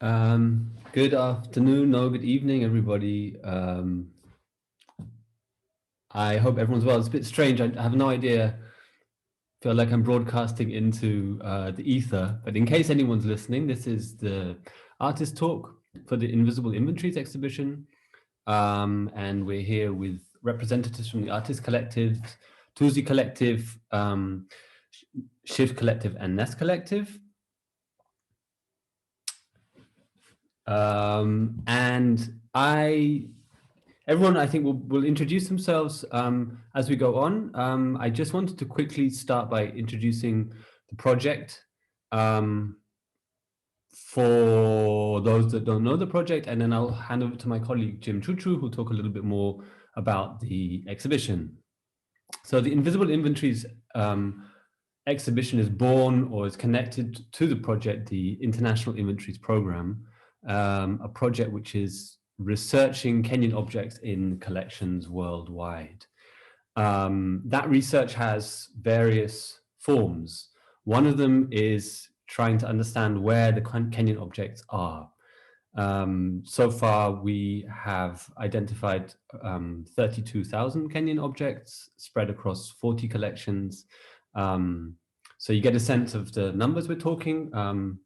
Good afternoon, no, good evening, everybody. I hope everyone's well. It's a bit strange. I have no idea. Feel like I'm broadcasting into the ether. But in case anyone's listening, this is the artist talk for the Invisible Inventories exhibition. And we're here with representatives from the Artist Collective, Tuzi Collective, Shift Collective, and Nest Collective. Everyone, I think, will introduce themselves as we go on. I just wanted to quickly start by introducing the project for those that don't know the project, and then I'll hand over to my colleague, Jim Chuchu, who'll talk a little bit more about the exhibition. So the Invisible Inventories exhibition is born or is connected to the project, the International Inventories Program, a project which is researching Kenyan objects in collections worldwide. That research has various forms. One of them is trying to understand where the Kenyan objects are. So far, we have identified 32,000 Kenyan objects spread across 40 collections. So you get a sense of the numbers we're talking.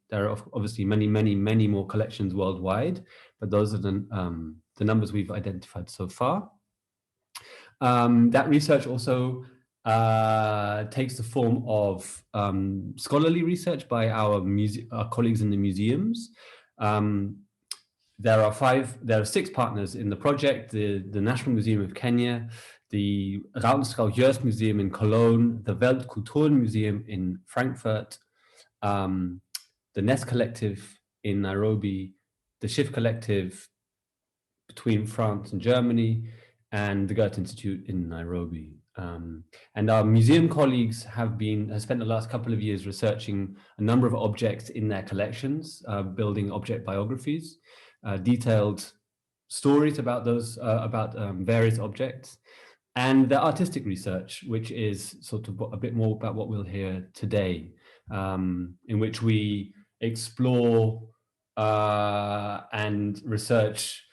There are obviously many more collections worldwide, but those are the numbers we've identified so far. That research also takes the form of scholarly research by our colleagues in the museums. There are 6 partners in the project: the National Museum of Kenya, the Raumsraujers Museum in Cologne, the Weltkulturmuseum in Frankfurt, the Nest Collective in Nairobi, the Shift Collective between France and Germany, and the Goethe Institute in Nairobi. And our museum colleagues have spent the last couple of years researching a number of objects in their collections, building object biographies, detailed stories about those various objects, and the artistic research, which is sort of a bit more about what we'll hear today, in which we explore and research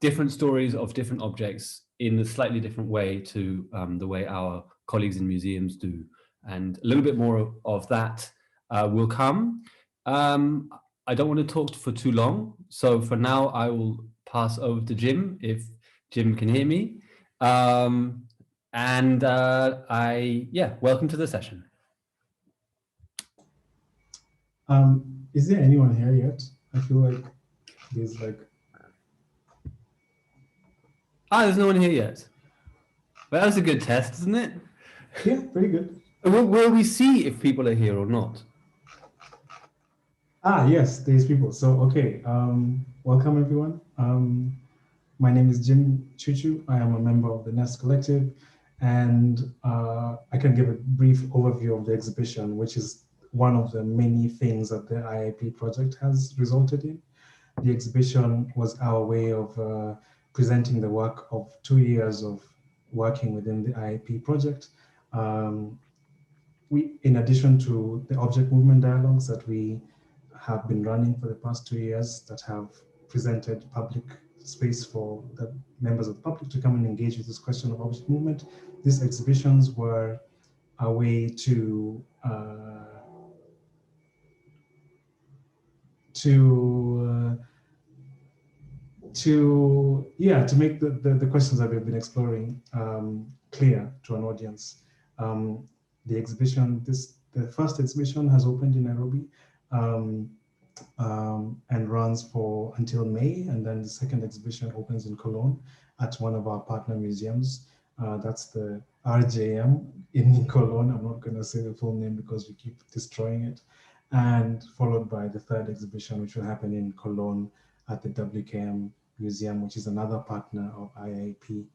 different stories of different objects in a slightly different way to the way our colleagues in museums do. And a little bit more of that will come. I don't want to talk for too long, so for now I will pass over to Jim, if Jim can hear me. Welcome to the session. Is there anyone here yet? I feel like there's there's no one here yet. Well, that was a good test, isn't it? Yeah, pretty good. Will we see if people are here or not? Yes, there's people. So, okay. Welcome, everyone. My name is Jim Chuchu. I am a member of the Nest Collective, and I can give a brief overview of the exhibition, which is one of the many things that the IIP project has resulted in. The exhibition was our way of presenting the work of 2 years of working within the IIP project. In addition to the object movement dialogues that we have been running for the past 2 years that have presented public space for the members of the public to come and engage with this question of object movement, these exhibitions were a way to make the questions that we've been exploring clear to an audience. The exhibition, the first exhibition has opened in Nairobi and runs for until May, and then the second exhibition opens in Cologne at one of our partner museums. That's the RJM in Cologne. I'm not going to say the full name because we keep destroying it. And followed by the third exhibition, which will happen in Cologne at the WKM Museum, which is another partner of IIP.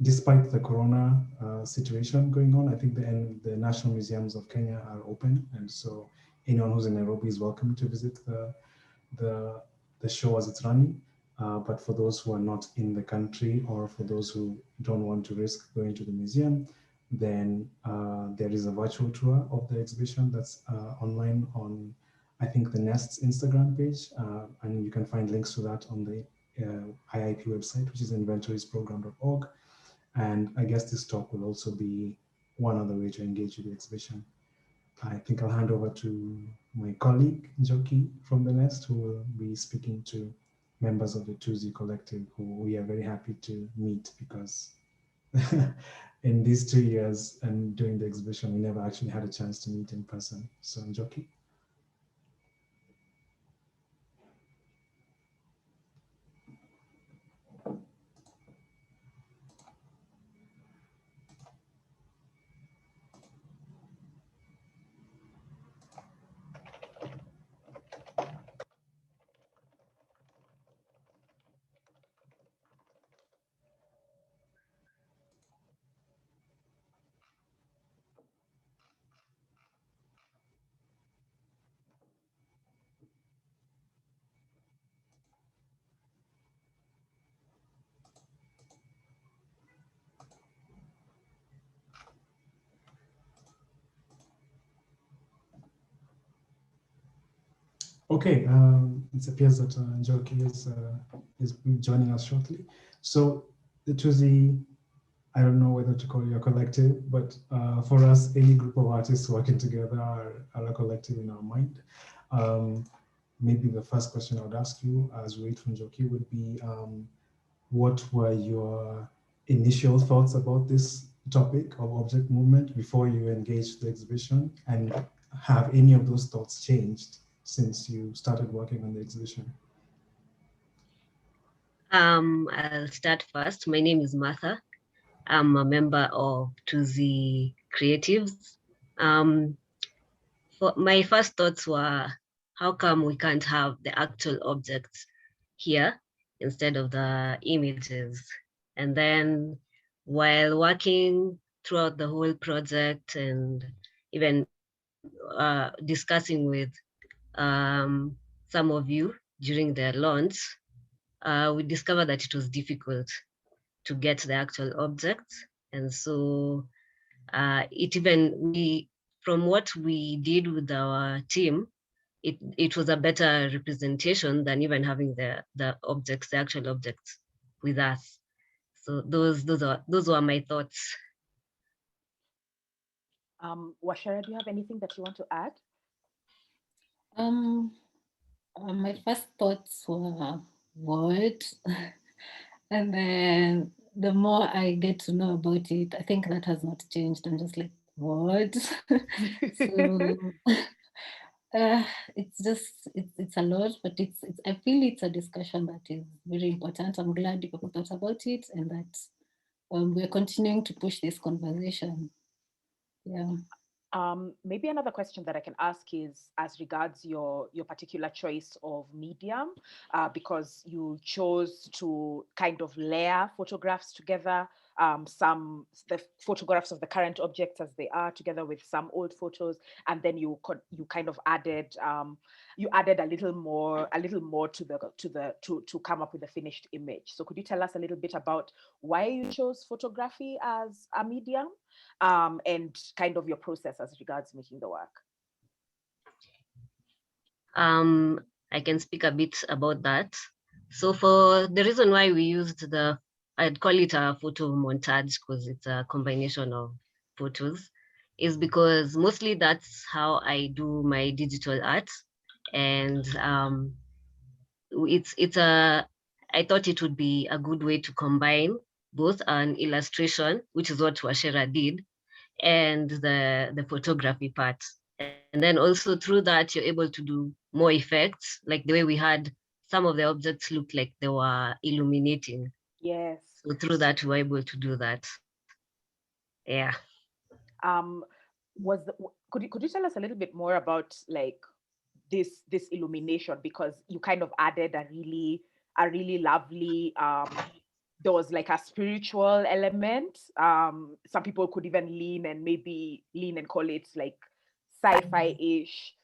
Despite the corona situation going on, I think the National Museums of Kenya are open. And so anyone who's in Nairobi is welcome to visit the show as it's running. But for those who are not in the country, or for those who don't want to risk going to the museum, then there is a virtual tour of the exhibition that's online on, I think, the Nest's Instagram page, and you can find links to that on the IIP website, which is inventoriesprogram.org. And I guess this talk will also be one other way to engage with the exhibition. I think I'll hand over to my colleague, Njoki from the Nest, who will be speaking to members of the Tuzi collective, who we are very happy to meet because in these 2 years and during the exhibition, we never actually had a chance to meet in person. So Njoki. Okay, it appears that Njoki is joining us shortly. So the Tuzi, I don't know whether to call you a collective, but for us, any group of artists working together are a collective in our mind. Maybe the first question I would ask you, as we wait for Njoki, would be what were your initial thoughts about this topic of object movement before you engaged the exhibition? And have any of those thoughts changed since you started working on the exhibition? I'll start first. My name is Martha. I'm a member of Tuzi Creatives. My first thoughts were, how come we can't have the actual objects here instead of the images? And then while working throughout the whole project and even discussing with some of you during the launch, we discovered that it was difficult to get the actual objects. And so from what we did with our team, it was a better representation than even having the actual objects with us. So those were my thoughts. Washara, do you have anything that you want to add? My first thoughts were what? And then the more I get to know about it, I think that has not changed. I'm just like, what? So it's a lot, but it's I feel it's a discussion that is very important. I'm glad you thought about it and that we're continuing to push this conversation. Yeah. Maybe another question that I can ask is as regards your particular choice of medium, because you chose to kind of layer photographs together, the photographs of the current objects as they are together with some old photos, and then you kind of added a little more to come up with a finished image. So could you tell us a little bit about why you chose photography as a medium? And kind of your process as regards making the work? I can speak a bit about that. So for the reason why we used I'd call it a photo montage because it's a combination of photos, is because mostly that's how I do my digital art. And I thought it would be a good way to combine both an illustration, which is what Washera did, and the photography part. And then also through that, you're able to do more effects, like the way we had some of the objects look like they were illuminating. Yes. So through that, we were able to do that. Yeah. Could you tell us a little bit more about like this illumination, because you kind of added a really lovely there was like a spiritual element. Some people could even lean and call it like sci-fi-ish,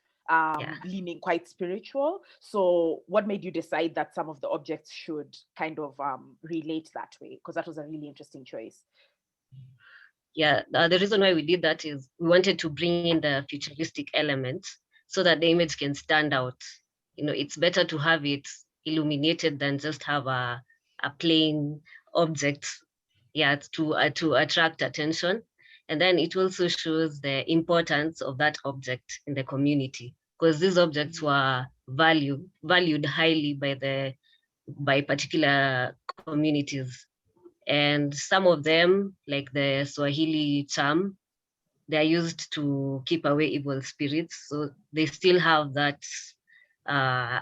leaning quite spiritual. So what made you decide that some of the objects should kind of relate that way? Because that was a really interesting choice. yeah, the reason why we did that is we wanted to bring in the futuristic elements so that the image can stand out. You know, it's better to have it illuminated than just have a plain object, yeah, to attract attention. And then it also shows the importance of that object in the community, because these objects were valued highly by particular communities. And some of them, like the Swahili charm, they are used to keep away evil spirits. So they still have that uh,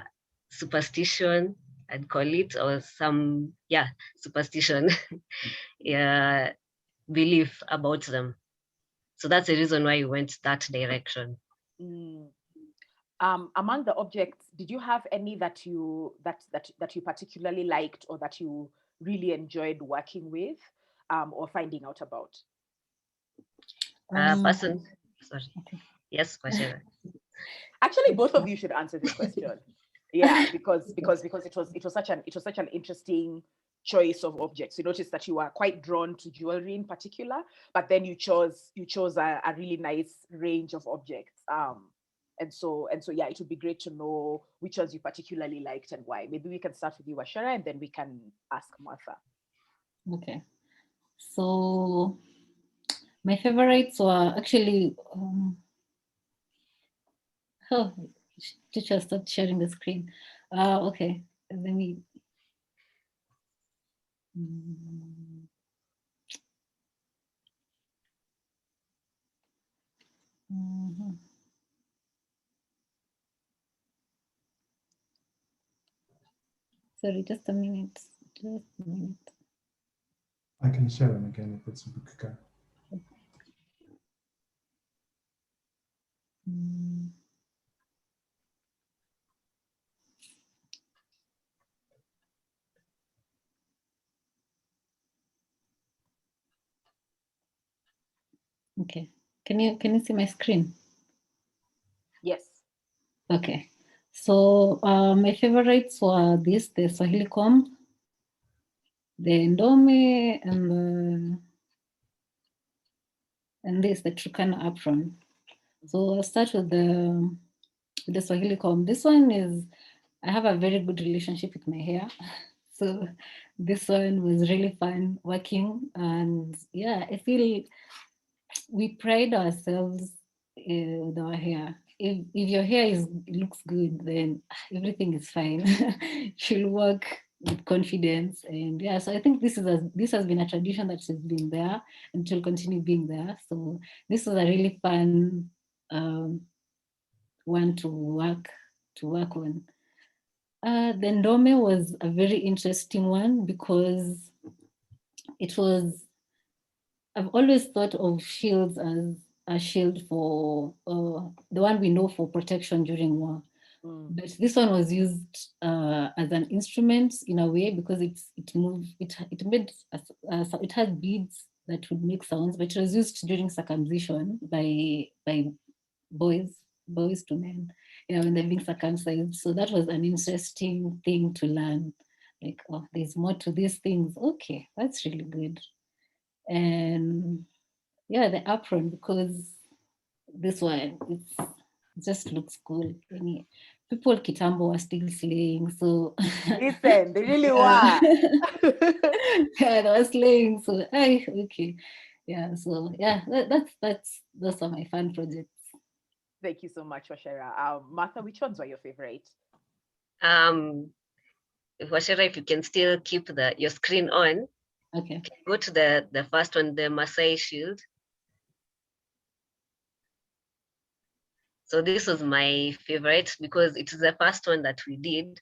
superstition, I'd call it, or some, yeah, superstition, yeah, belief about them. So that's the reason why we went that direction. Mm. Among the objects, did you have any that you particularly liked, or that you really enjoyed working with, or finding out about? Person, sorry. Okay. Yes, Kwashera. Actually, both of you should answer this question. Yeah, because it was such an interesting choice of objects. You notice that you are quite drawn to jewelry in particular, but then you chose a really nice range of objects. And so yeah, it would be great to know which ones you particularly liked and why. Maybe we can start with you, Washara, and then we can ask Martha. Okay. So my favorites were actually oh, teacher, stop sharing the screen. Okay, let me. Sorry, just a minute. Just a minute. I can share them again if it's okay. Okay. Can you see my screen? Yes. Okay. So my favorites were the Swahili comb, the Ndome, and the Turkana apron. So I'll start with the Swahili comb. This one is, I have a very good relationship with my hair. So this one was really fun working. And yeah, I feel we pride ourselves with our hair. If your hair looks good, then everything is fine. She'll work with confidence. And yeah, so I think this has been a tradition that has been there and will continue being there. So this was a really fun one to work on. The Ndome was a very interesting one because I've always thought of shields as a shield for the one we know for protection during war. But this one was used as an instrument in a way because it has beads that would make sounds, but it was used during circumcision by boys to men, when they're being circumcised. So that was an interesting thing to learn. Like, oh, there's more to these things. Okay, that's really good. And yeah, the apron, because this one, it just looks cool. I mean, people Kitambo are still slaying, so listen, they really were. yeah, they were slaying. So okay, yeah. So yeah, those are my fun projects. Thank you so much, Washera. Martha, which ones were your favorite? Washera, if you can still keep your screen on. Okay. Go to the first one, the Maasai shield. So this was my favorite because it is the first one that we did.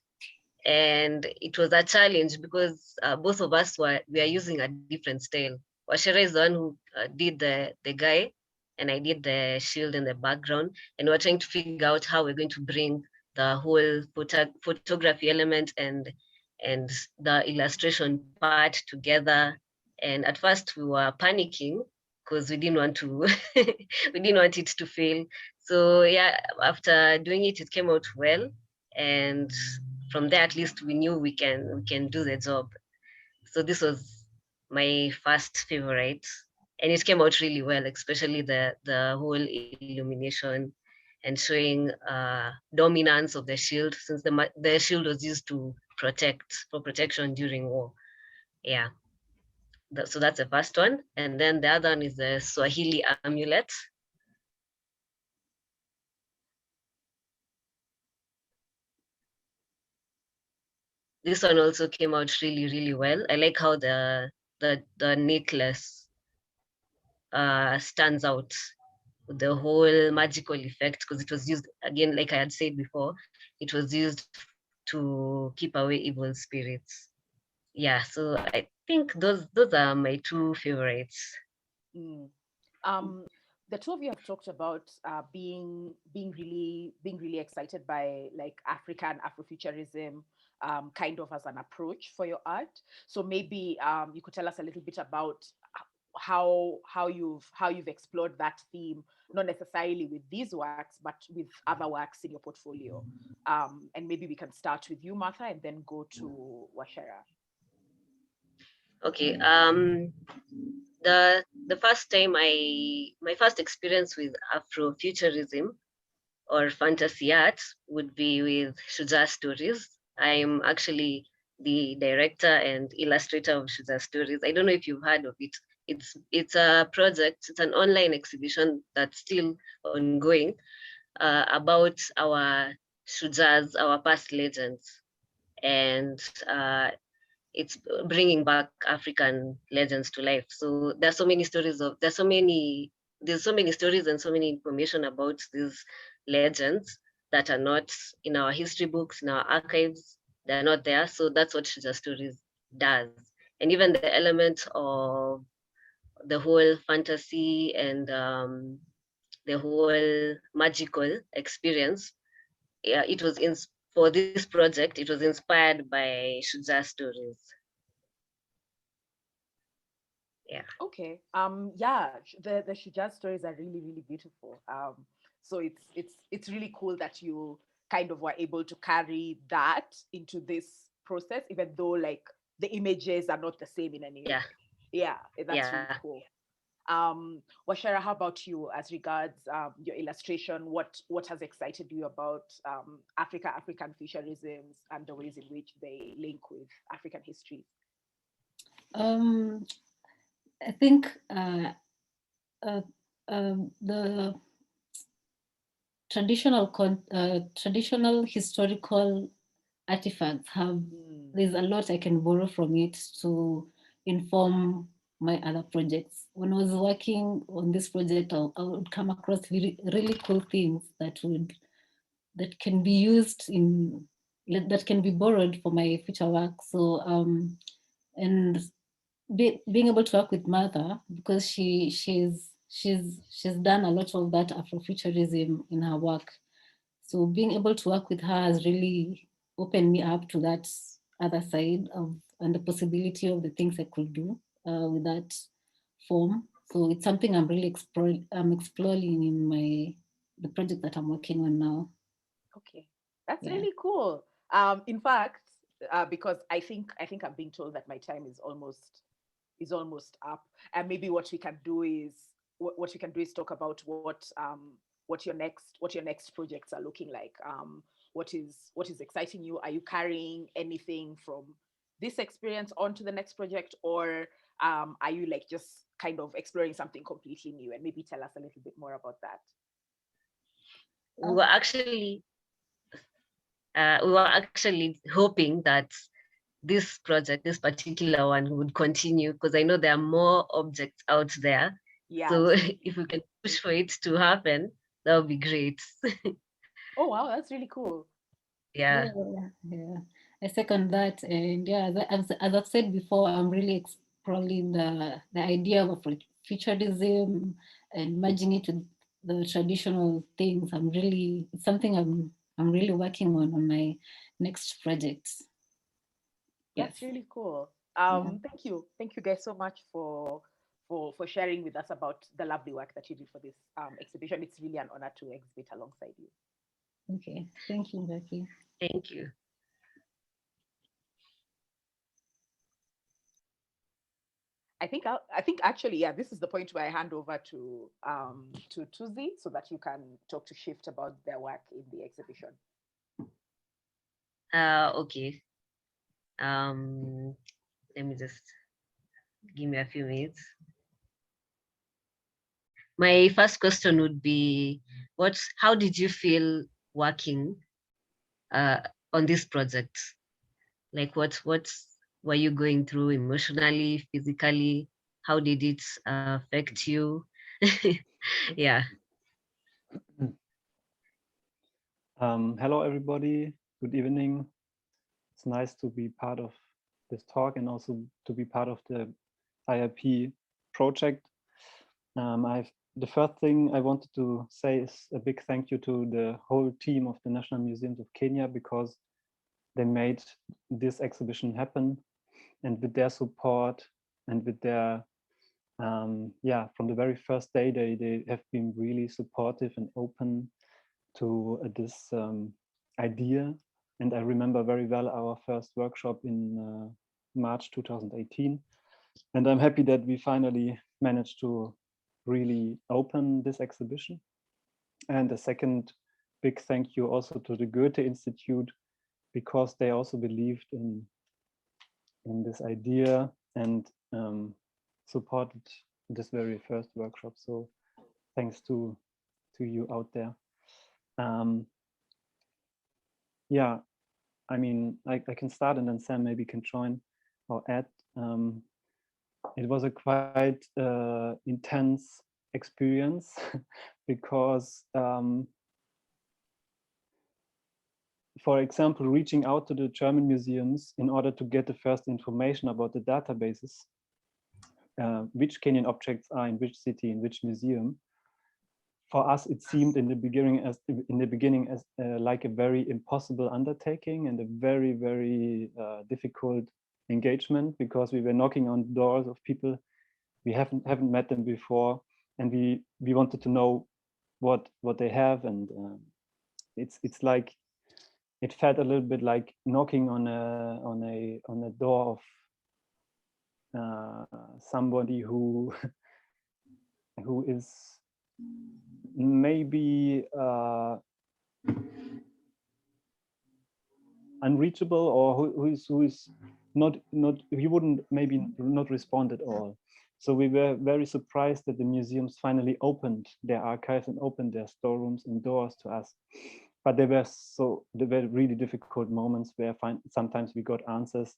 And it was a challenge because both of us we are using a different style. Washera is the one who did the guy, and I did the shield in the background. And we're trying to figure out how we're going to bring the whole photography element and the illustration part together. And at first we were panicking because we didn't want to we didn't want it to fail. So yeah, after doing it, it came out well. And from there, at least we knew we can do the job. So this was my first favorite. and it came out really well, especially the whole illumination and showing dominance of the shield, since the shield was used to for protection during war. Yeah, so that's the first one. And then the other one is the Swahili Amulet. This one also came out really, really well. I like how the necklace stands out with the whole magical effect, because it was used, again, like I had said before, it was used to keep away evil spirits. Yeah, so I think those are my two favorites. Mm. The two of you have talked about being really excited by like African Afrofuturism, kind of as an approach for your art. So maybe you could tell us a little bit about how you've explored that theme, not necessarily with these works, but with other works in your portfolio. And maybe we can start with you, Martha, and then go to Washara. Okay. The first time my first experience with Afrofuturism or fantasy art would be with Shuja Stories. I'm actually the director and illustrator of Shuja Stories. I don't know if you've heard of it. It's a project, it's an online exhibition that's still ongoing, about our Shujas, our past legends. And it's bringing back African legends to life. So there's so many stories there's so many stories and so many information about these legends that are not in our history books, in our archives. They're not there. So that's what Shuja Stories does. And even the element of the whole fantasy and the whole magical experience, yeah, for this project, it was inspired by Shuja Stories. Yeah. Okay. Yeah, the Shuja stories are really, really beautiful. So it's really cool that you kind of were able to carry that into this process, even though like the images are not the same in any way. Yeah. Yeah, that's really Yeah. cool. Washara, how about you as regards your illustration? What has excited you about African futurisms and the ways in which they link with African history? I think the traditional historical artifacts have, there's a lot I can borrow from it to inform my other projects. When I was working on this project, I would come across really, really cool things that can be used that can be borrowed for my future work. So and being able to work with Martha, because she's done a lot of that Afrofuturism in her work. So being able to work with her has really opened me up to that other side and the possibility of the things I could do with that form. So it's something I'm really exploring in the project that I'm working on now. Okay, that's Yeah. really cool. In fact, because I think I'm being told that my time is almost up, and maybe what we can do is talk about what your next projects are looking like. What is exciting you? Are you carrying anything from this experience onto the next project, or are you like just kind of exploring something completely new? And maybe tell us a little bit more about that. We were actually hoping that this project, this particular one, would continue, because I know there are more objects out there. Yeah. So if we can push for it to happen, that would be great. Oh wow, that's really cool. Yeah. Yeah. I second that, and yeah, as I've said before, I'm really exploring the idea of futurism and merging it with the traditional things. It's something I'm really working on my next projects. That's really cool. Yeah. Thank you guys so much for sharing with us about the lovely work that you did for this exhibition. It's really an honor to exhibit alongside you. Okay, thank you, Becky. Thank you. I think actually, yeah, this is the point where I hand over to Tuzi so that you can talk to Shift about their work in the exhibition. Okay. Let me just give me a few minutes. My first question would be, how did you feel working on this project? Like what were you going through emotionally, physically? How did it affect you? Yeah. Hello, everybody. Good evening. It's nice to be part of this talk and also to be part of the IIP project. The first thing I wanted to say is a big thank you to the whole team of the National Museums of Kenya, because they made this exhibition happen, and with their support and with their from the very first day they have been really supportive and open to this idea. And I remember very well our first workshop in March 2018, and I'm happy that we finally managed to really open this exhibition. And a second big thank you also to the Goethe Institute, because they also believed in this idea and supported this very first workshop. So thanks to you out there. Yeah, I mean, I can start and then Sam maybe can join or add. It was a quite intense experience because, for example, reaching out to the German museums in order to get the first information about the databases, which Kenyan objects are in which city, in which museum. For us, it seemed in the beginning as like a very impossible undertaking and a very, very difficult engagement, because we were knocking on doors of people we haven't met them before, and we wanted to know what they have, and it's like it felt a little bit like knocking on a door of somebody who is maybe unreachable, or who is not he wouldn't maybe not respond at all. So we were very surprised that the museums finally opened their archives and opened their storerooms and doors to us. But there were really difficult moments where sometimes we got answers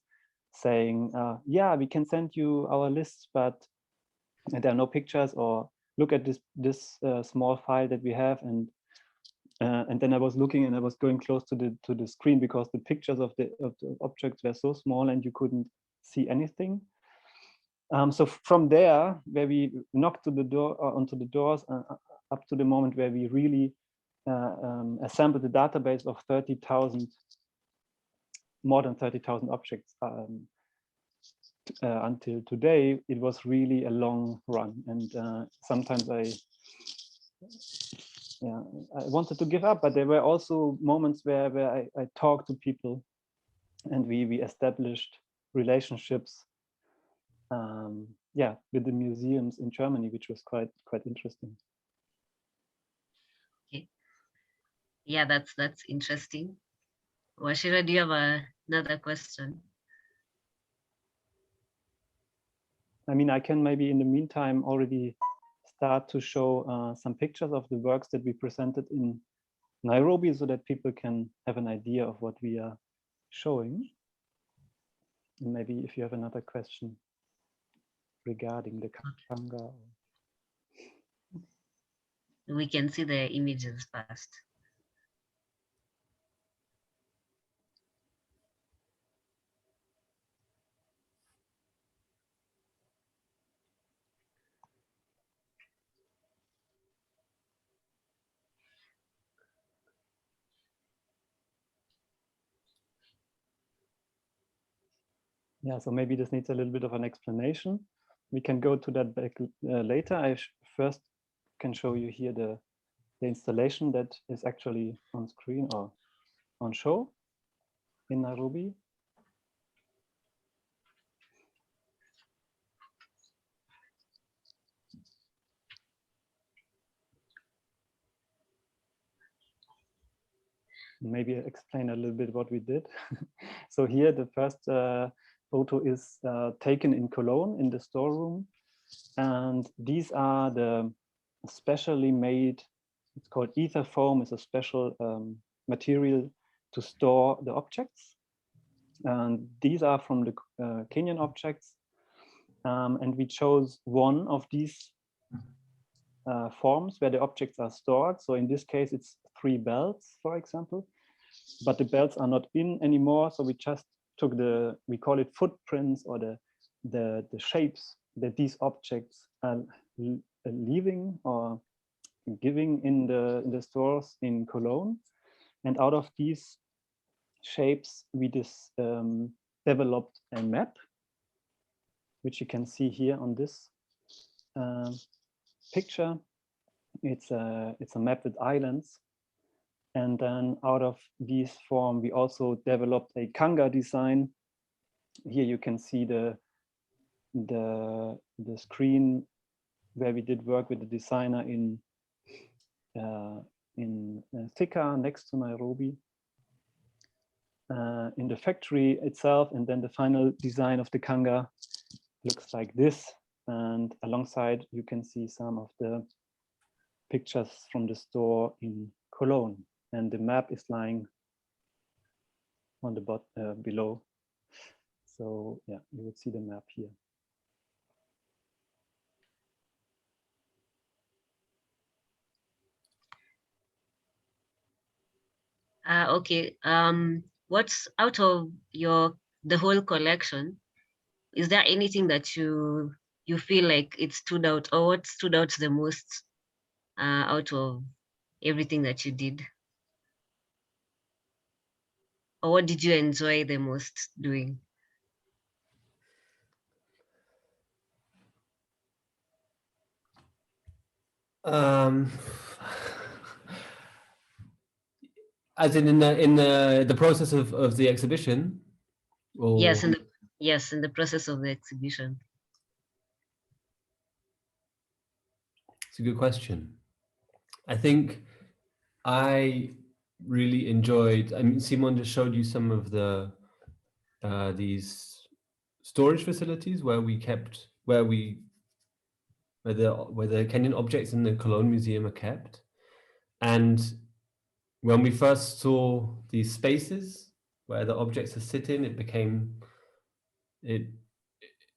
saying, yeah, we can send you our lists, but there are no pictures, or look at this small file that we have. And then I was looking and I was going close to the screen, because the pictures of the objects were so small and you couldn't see anything. So from there, where we knocked onto the doors, up to the moment where we really assembled a database of 30,000, more than 30,000 objects until today, it was really a long run. And sometimes I wanted to give up, but there were also moments where I talked to people and we established relationships with the museums in Germany, which was quite interesting. Okay. Yeah, that's interesting. Washira, do you have another question? I mean, I can maybe in the meantime already start to show some pictures of the works that we presented in Nairobi, so that people can have an idea of what we are showing. And maybe if you have another question regarding the Kanga. We can see the images first. Yeah, so maybe this needs a little bit of an explanation. We can go to that back later. I first can show you here the installation that is actually on screen or on show in Nairobi. maybe explain a little bit what we did. So here the first photo is taken in Cologne in the storeroom. And these are the specially made, it's called ether foam, is a special material to store the objects. And these are from the Kenyan objects. And we chose one of these forms where the objects are stored. So in this case, it's 3 belts, for example, but the belts are not in anymore. So we just took we call it footprints, or the shapes that these objects are leaving or giving in the stores in Cologne. And out of these shapes, we developed a map, which you can see here on this picture. It's a map with islands. And then out of these form, we also developed a kanga design. Here you can see the screen where we did work with the designer in Thika, next to Nairobi, in the factory itself. And then the final design of the kanga looks like this. And alongside, you can see some of the pictures from the store in Cologne. And the map is lying on the bottom below. So yeah, you would see the map here. Okay. What's out of the whole collection? Is there anything that you feel like it stood out, or what stood out the most out of everything that you did? Or what did you enjoy the most doing? As in the process of the exhibition? Or... Yes, in the process of the exhibition. It's a good question. I think I really enjoyed, I mean, Simon just showed you some of these storage facilities where the Kenyan objects in the Cologne Museum are kept. And when we first saw these spaces where the objects are sitting, it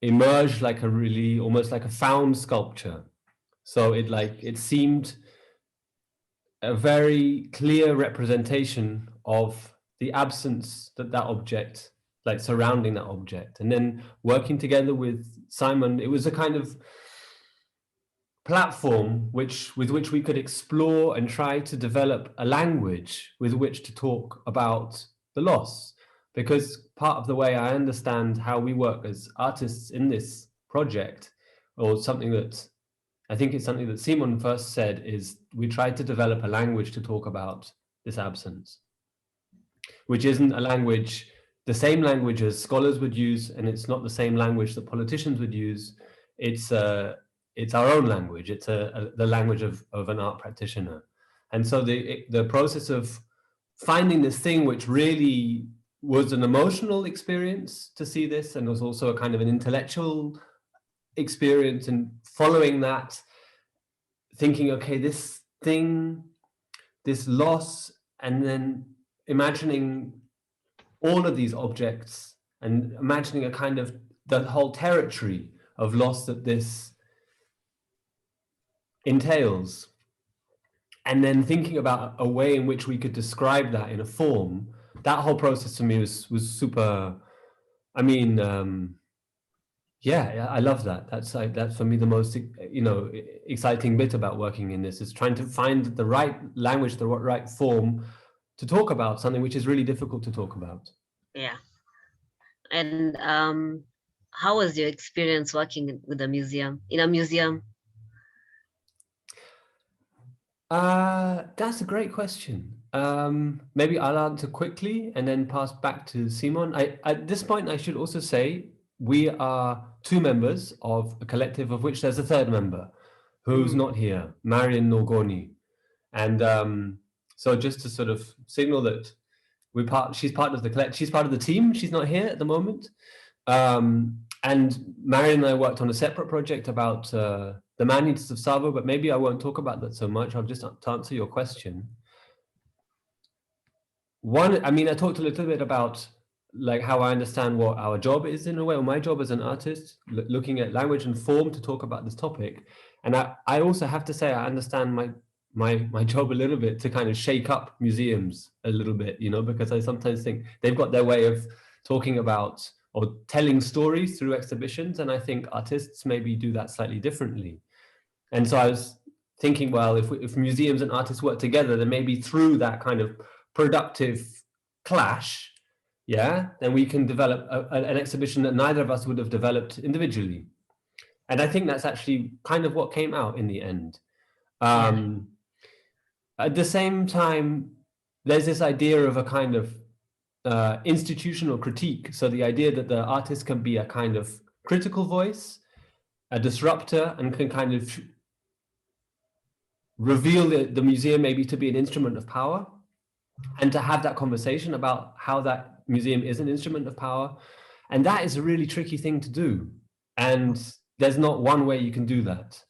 emerged like almost like a found sculpture. So it seemed a very clear representation of the absence that object, like surrounding that object. And then working together with Simon, it was a kind of platform with which we could explore and try to develop a language with which to talk about the loss. Because part of the way I understand how we work as artists in this project, or something that I think it's something that Simon first said, is we tried to develop a language to talk about this absence, which isn't a language, the same language as scholars would use, and it's not the same language that politicians would use. It's our own language. It's the language of an art practitioner. And so the process of finding this thing, which really was an emotional experience to see this, and was also a kind of an intellectual experience, and following that, thinking, okay, this thing, this loss, and then imagining all of these objects and imagining a kind of the whole territory of loss that this entails, and then thinking about a way in which we could describe that in a form. That whole process for me was super, I mean, yeah, I love that. That's for me the most, exciting bit about working in this, is trying to find the right language, the right form to talk about something which is really difficult to talk about. Yeah. And how was your experience working with a museum, in a museum? That's a great question. Maybe I'll answer quickly and then pass back to Simon. At this point, I should also say we are 2 members of a collective of which there's a 3rd member who's not here, Marian Norgoni. And So just to sort of signal that she's part of the team. She's not here at the moment. And Marion and I worked on a separate project about the man-eaters of Tsavo, but maybe I won't talk about that so much. I'll just to answer your question. I talked a little bit about like how I understand what our job is in a way, or my job as an artist, looking at language and form to talk about this topic. And I also have to say I understand my job a little bit to kind of shake up museums a little bit, because I sometimes think they've got their way of talking about or telling stories through exhibitions, and I think artists maybe do that slightly differently. And so I was thinking, well, if museums and artists work together, then maybe through that kind of productive clash, then we can develop an exhibition that neither of us would have developed individually. And I think that's actually kind of what came out in the end. At the same time, there's this idea of a kind of institutional critique. So the idea that the artist can be a kind of critical voice, a disruptor, and can kind of reveal the museum maybe to be an instrument of power, and to have that conversation about how that museum is an instrument of power. And that is a really tricky thing to do. And there's not one way you can do that.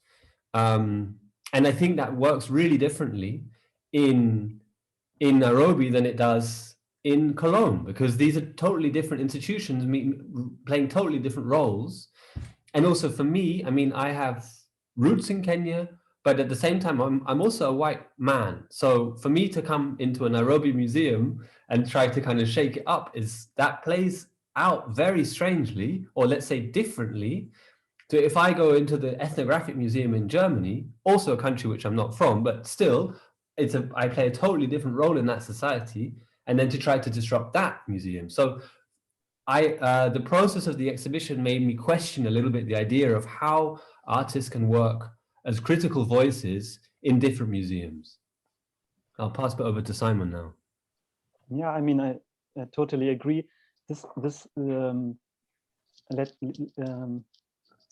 And I think that works really differently in Nairobi than it does in Cologne, because these are totally different institutions playing totally different roles. And also for me, I have roots in Kenya, but at the same time, I'm also a white man. So for me to come into a Nairobi museum and try to kind of shake it up, that plays out very strangely, or let's say differently, to if I go into the ethnographic museum in Germany, also a country which I'm not from, but still, I play a totally different role in that society, and then to try to disrupt that museum. So the process of the exhibition made me question a little bit the idea of how artists can work as critical voices in different museums. I'll pass it over to Simon now. Yeah, I totally agree.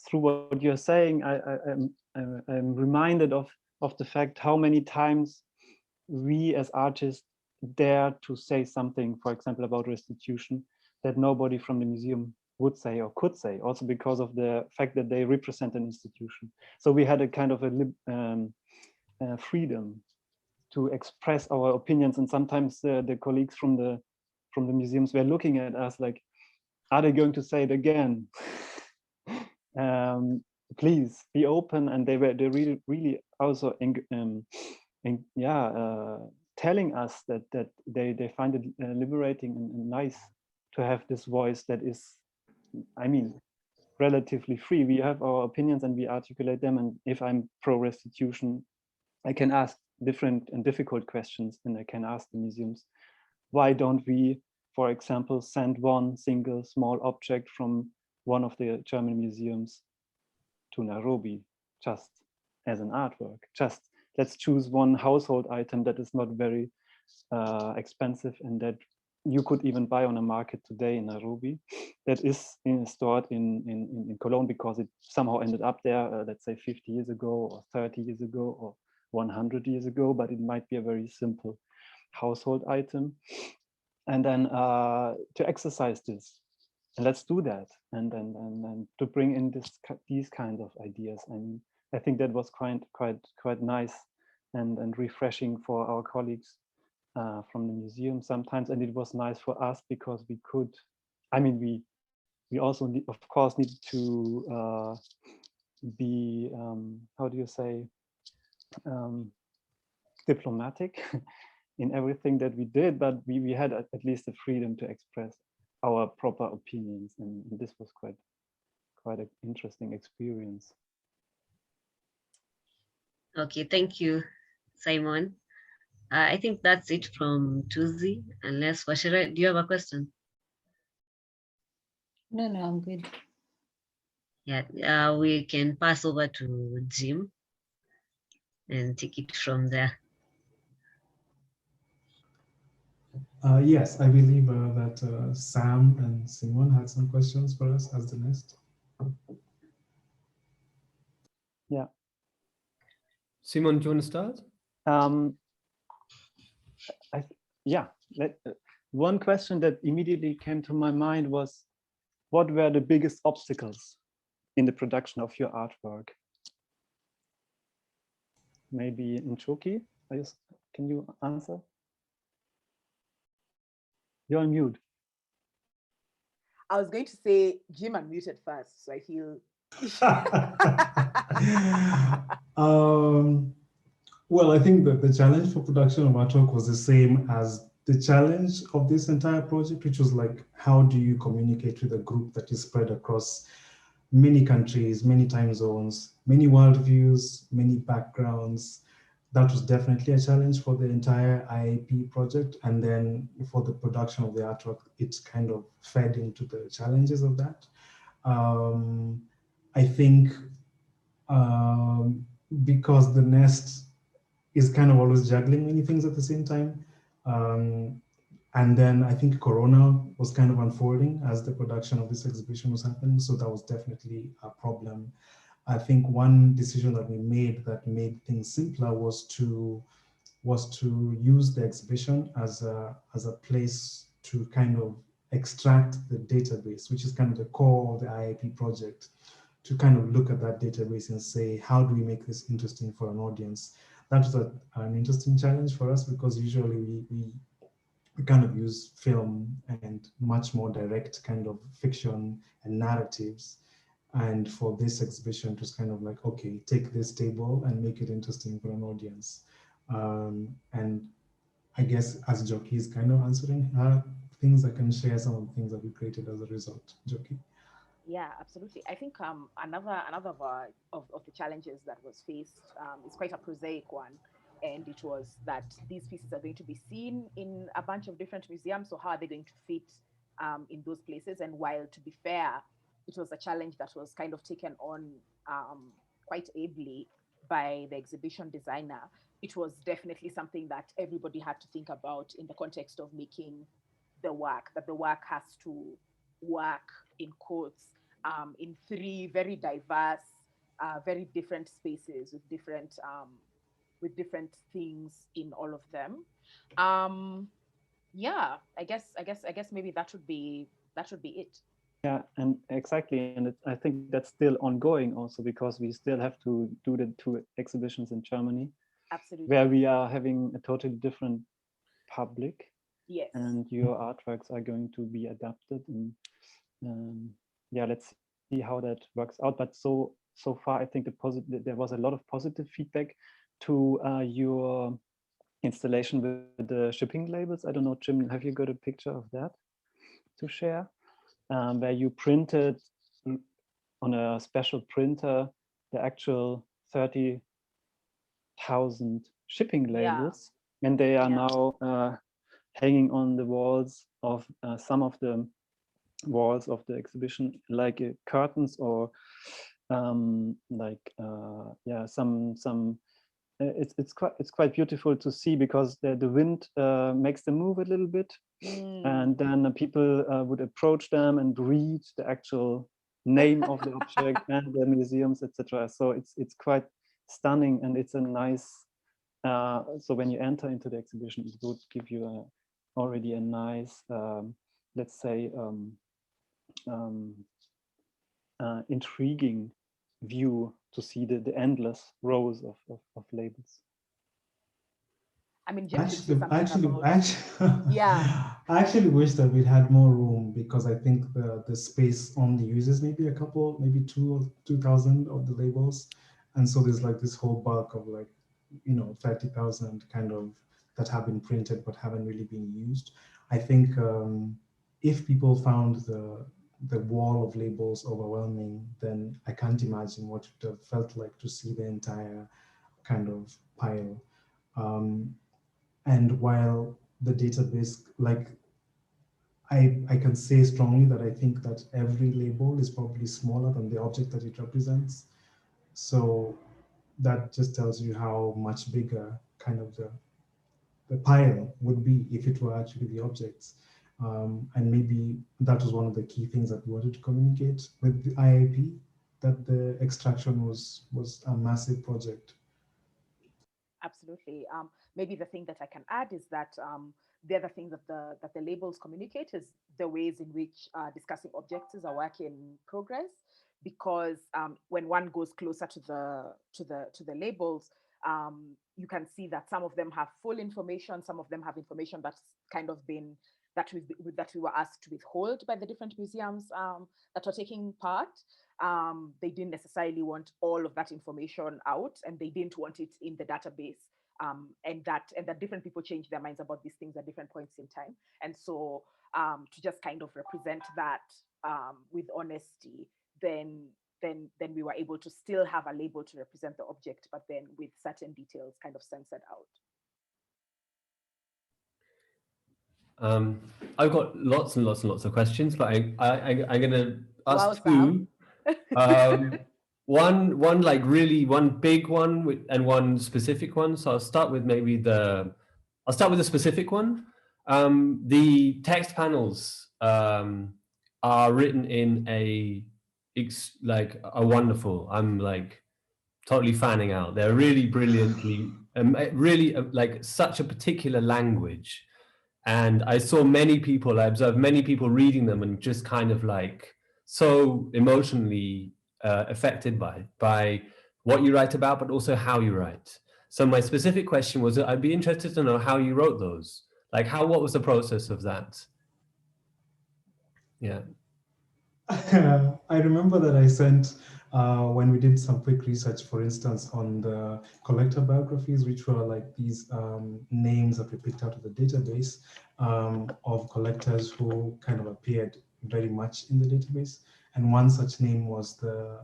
Through what you're saying, I'm reminded of the fact how many times we as artists dare to say something, for example, about restitution, that nobody from the museum would say or could say, also because of the fact that they represent an institution. So we had a kind of a freedom to express our opinions, and sometimes the colleagues from the museums were looking at us like, are they going to say it again? Please be open. And they really also telling us that they find it liberating and nice to have this voice that is, relatively free. We have our opinions and we articulate them. And if I'm pro restitution, I can ask different and difficult questions, and I can ask the museums, why don't we, for example, send one single small object from one of the German museums to Nairobi, just as an artwork? Just let's choose one household item that is not very expensive and that you could even buy on a market today in Nairobi, that is stored in Cologne because it somehow ended up there, let's say 50 years ago or 30 years ago or 100 years ago, but it might be a very simple household item. And then to exercise this, and let's do that, and to bring in these kinds of ideas. I think that was quite nice and refreshing for our colleagues from the museum sometimes, and it was nice for us because we could. We also of course need to be how do you say, diplomatic in everything that we did, but we had at least the freedom to express our proper opinions, and this was quite an interesting experience. Okay, thank you, Simon. I think that's it from Tuzi, unless Washira, do you have a question? No, I'm good. Yeah, we can pass over to Jim and take it from there. Yes, I believe that Sam and Simon had some questions for us as the next. Yeah. Simon, do you want to start? yeah, one question that immediately came to my mind was, what were the biggest obstacles in the production of your artwork? Maybe Njoki, can you answer? You're on mute. I was going to say Jim unmuted first, so I feel. Well, I think that the challenge for production of artwork was the same as the challenge of this entire project, which was like, how do you communicate with a group that is spread across many countries, many time zones, many worldviews, many backgrounds. That was definitely a challenge for the entire IAP project. And then for the production of the artwork, it's kind of fed into the challenges of that. I think because the nest is kind of always juggling many things at the same time. And then I think Corona was kind of unfolding as the production of this exhibition was happening. So that was definitely a problem. I think one decision that we made that made things simpler was to use the exhibition as a place to kind of extract the database, which is kind of the core of the IAP project, to kind of look at that database and say, how do we make this interesting for an audience? That was an interesting challenge for us, because usually we kind of use film and much more direct kind of fiction and narratives. And for this exhibition, it was kind of like, okay, take this table and make it interesting for an audience. And I guess as Njoki is kind of answering things, I can share some of the things that we created as a result. Njoki? Yeah, absolutely. I think another of the challenges that was faced is quite a prosaic one. And it was that these pieces are going to be seen in a bunch of different museums. So how are they going to fit in those places? And while, to be fair, it was a challenge that was kind of taken on quite ably by the exhibition designer, it was definitely something that everybody had to think about in the context of making the work, that the work has to work, in quotes, in three very diverse, very different spaces with different things in all of them. Yeah, I guess maybe that would be it. Yeah, and exactly, and I think that's still ongoing also, because we still have to do the 2 exhibitions in Germany. Absolutely. Where we are having a totally different public. Yes. And your artworks are going to be adapted, and yeah, let's see how that works out. But so far, I think there was a lot of positive feedback to your installation with the shipping labels. I don't know, Jim, have you got a picture of that to share? Where you printed on a special printer the actual 30,000 shipping labels, and they are now hanging on the walls of some of the walls of the exhibition, like curtains, or some. It's quite beautiful to see, because the wind makes them move a little bit, and then people would approach them and read the actual name of the object and the museums, etc. So it's quite stunning, and it's a nice. So when you enter into the exhibition, it would give you already a nice, let's say, intriguing view to see the endless rows of labels. I mean, Jim yeah. I actually wish that we'd had more room, because I think the space only uses maybe 2,000 of the labels, and so there's like this whole bulk of 30,000 kind of that have been printed but haven't really been used. I think if people found the wall of labels overwhelming, then I can't imagine what it would have felt like to see the entire kind of pile. And while the database, I can say strongly that I think that every label is probably smaller than the object that it represents. So that just tells you how much bigger kind of the pile would be if it were actually the objects. And maybe that was one of the key things that we wanted to communicate with the IAP, that the extraction was a massive project. Absolutely. Maybe the thing that I can add is that the other thing that the labels communicate is the ways in which discussing objects is a work in progress. Because when one goes closer to the labels, you can see that some of them have full information, some of them have information that's kind of been that we were asked to withhold by the different museums that were taking part. They didn't necessarily want all of that information out, and they didn't want it in the database. And that different people change their minds about these things at different points in time. And so to just kind of represent that with honesty, then we were able to still have a label to represent the object, but then with certain details kind of censored out. I've got lots and lots and lots of questions, but I'm gonna ask Wow, two. One like really one big one and one specific one. So I'll start with the specific one. The text panels are written in a wonderful. I'm like totally fanning out. They're really brilliantly, really like such a particular language. And I observed many people reading them and just kind of like so emotionally affected by what you write about, but also how you write. So my specific question was, I'd be interested to know how you wrote those. Like what was the process of that? Yeah. I remember that I sent, when we did some quick research, for instance, on the collector biographies, which were like these names that we picked out of the database of collectors who kind of appeared very much in the database. And one such name was the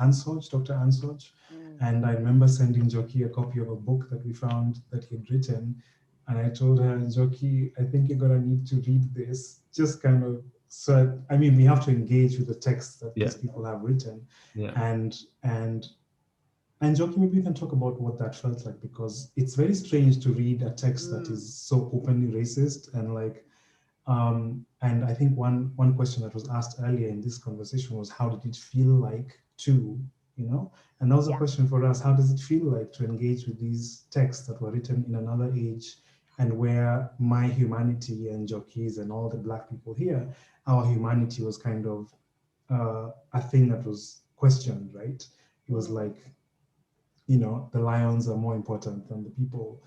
Ansoj, Dr. Ansoj. And I remember sending Njoki a copy of a book that we found that he'd written. And I told her, Njoki, I think you're gonna need to read this, just kind of. So, I mean, we have to engage with the text that these people have written. And Njoki, maybe you can talk about what that felt like, because it's very strange to read a text that is so openly racist and like, and I think one question that was asked earlier in this conversation was, how did it feel like to, and that was a question for us. How does it feel like to engage with these texts that were written in another age, and where my humanity and Njoki's and all the Black people here, our humanity was kind of a thing that was questioned, right? It was like, the lions are more important than the people.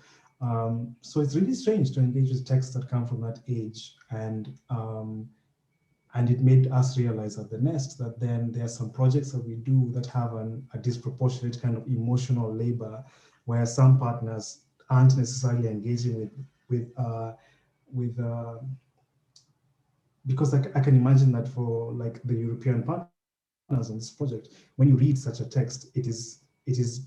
So it's really strange to engage with texts that come from that age, and it made us realize at the Nest that then there are some projects that we do that have a disproportionate kind of emotional labor, where some partners aren't necessarily engaging with because I can imagine that for like the European partners on this project, when you read such a text, it is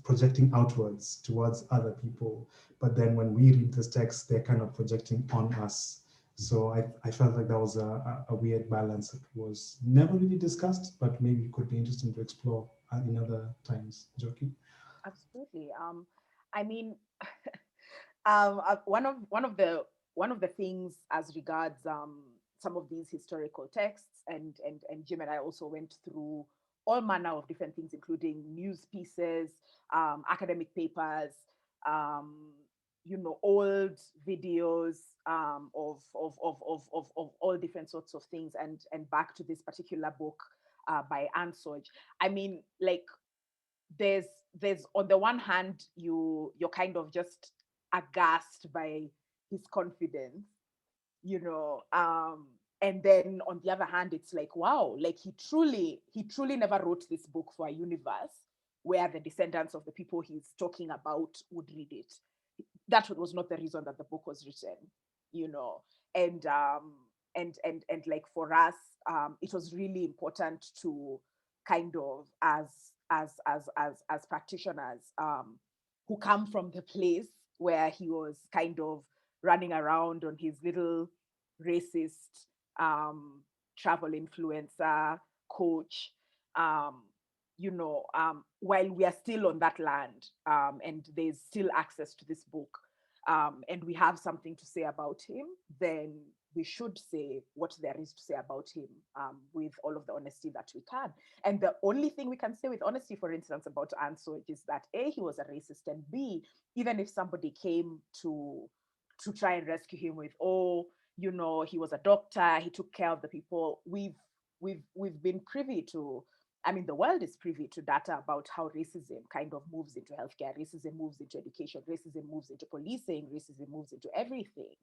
projecting outwards towards other people. But then when we read this text, they're kind of projecting on us. So I felt like that was a weird balance that was never really discussed, but maybe it could be interesting to explore in other times. Njoki? Absolutely. I mean, one of the things as regards some of these historical texts, and Jim and I also went through all manner of different things, including news pieces, academic papers, old videos of all different sorts of things, and back to this particular book by Ansoj. I mean, like, there's on the one hand, you're kind of just aghast by his confidence, and then on the other hand, it's like, wow, like he truly never wrote this book for a universe where the descendants of the people he's talking about would read it. That was not the reason that the book was written, and like for us, it was really important to kind of as practitioners who come from the place where he was kind of running around on his little racist travel influencer coach, while we are still on that land, and there's still access to this book, and we have something to say about him, then we should say what there is to say about him with all of the honesty that we can. And the only thing we can say with honesty, for instance, about Ansoj is that A, he was a racist, and B, even if somebody came to try and rescue him with, oh, you know, he was a doctor, he took care of the people, we've been privy to, I mean, the world is privy to data about how racism kind of moves into healthcare, racism moves into education, racism moves into policing, racism moves into everything.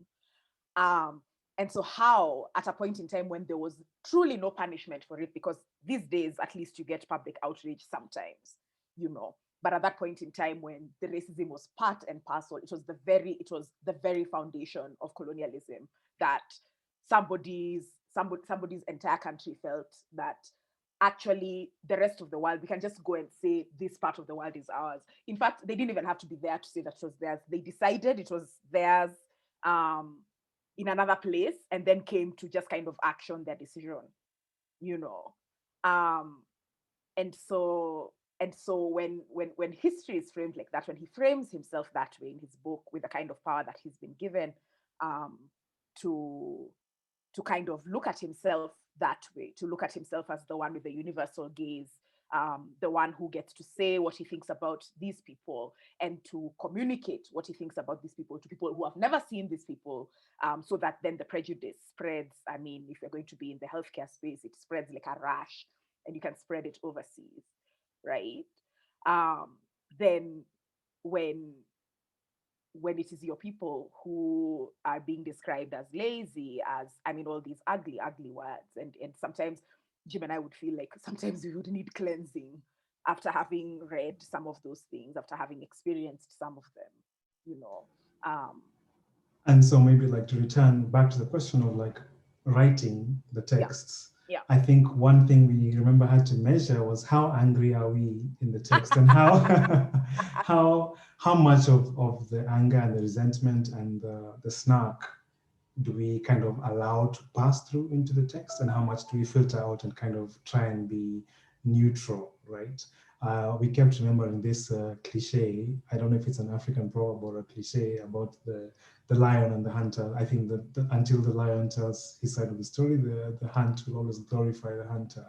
And so how, at a point in time when there was truly no punishment for it, because these days, at least you get public outrage sometimes, you know, but at that point in time when the racism was part and parcel, it was the very foundation of colonialism that somebody's entire country felt that actually the rest of the world, we can just go and say this part of the world is ours. In fact, they didn't even have to be there to say that it was theirs. They decided it was theirs in another place, and then came to just kind of action their decision, you know. And so when history is framed like that, when he frames himself that way in his book with the kind of power that he's been given to kind of look at himself that way, to look at himself as the one with the universal gaze, the one who gets to say what he thinks about these people and to communicate what he thinks about these people to people who have never seen these people, so that then the prejudice spreads. I mean, if you're going to be in the healthcare space, it spreads like a rash, and you can spread it overseas, right? Then when it is your people who are being described as lazy, as, I mean, all these ugly words, and sometimes Jim and I would feel like sometimes we would need cleansing after having read some of those things, after having experienced some of them, you know. And so maybe like to return back to the question of like writing the texts. Yeah. I think one thing we remember had to measure was how angry are we in the text, and how how much of the anger and the resentment and the snark do we kind of allow to pass through into the text, and how much do we filter out and kind of try and be neutral, right? We kept remembering this cliche. I don't know if it's an African proverb or a cliche about the lion and the hunter. I think that until the lion tells his side of the story, the hunt will always glorify the hunter.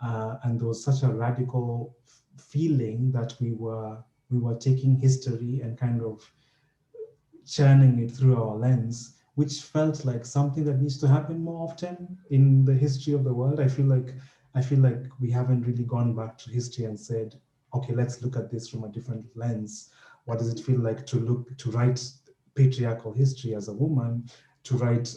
And there was such a radical feeling that we were taking history and kind of churning it through our lens, which felt like something that needs to happen more often in the history of the world. I feel like we haven't really gone back to history and said, okay, let's look at this from a different lens. What does it feel like to write patriarchal history as a woman, to write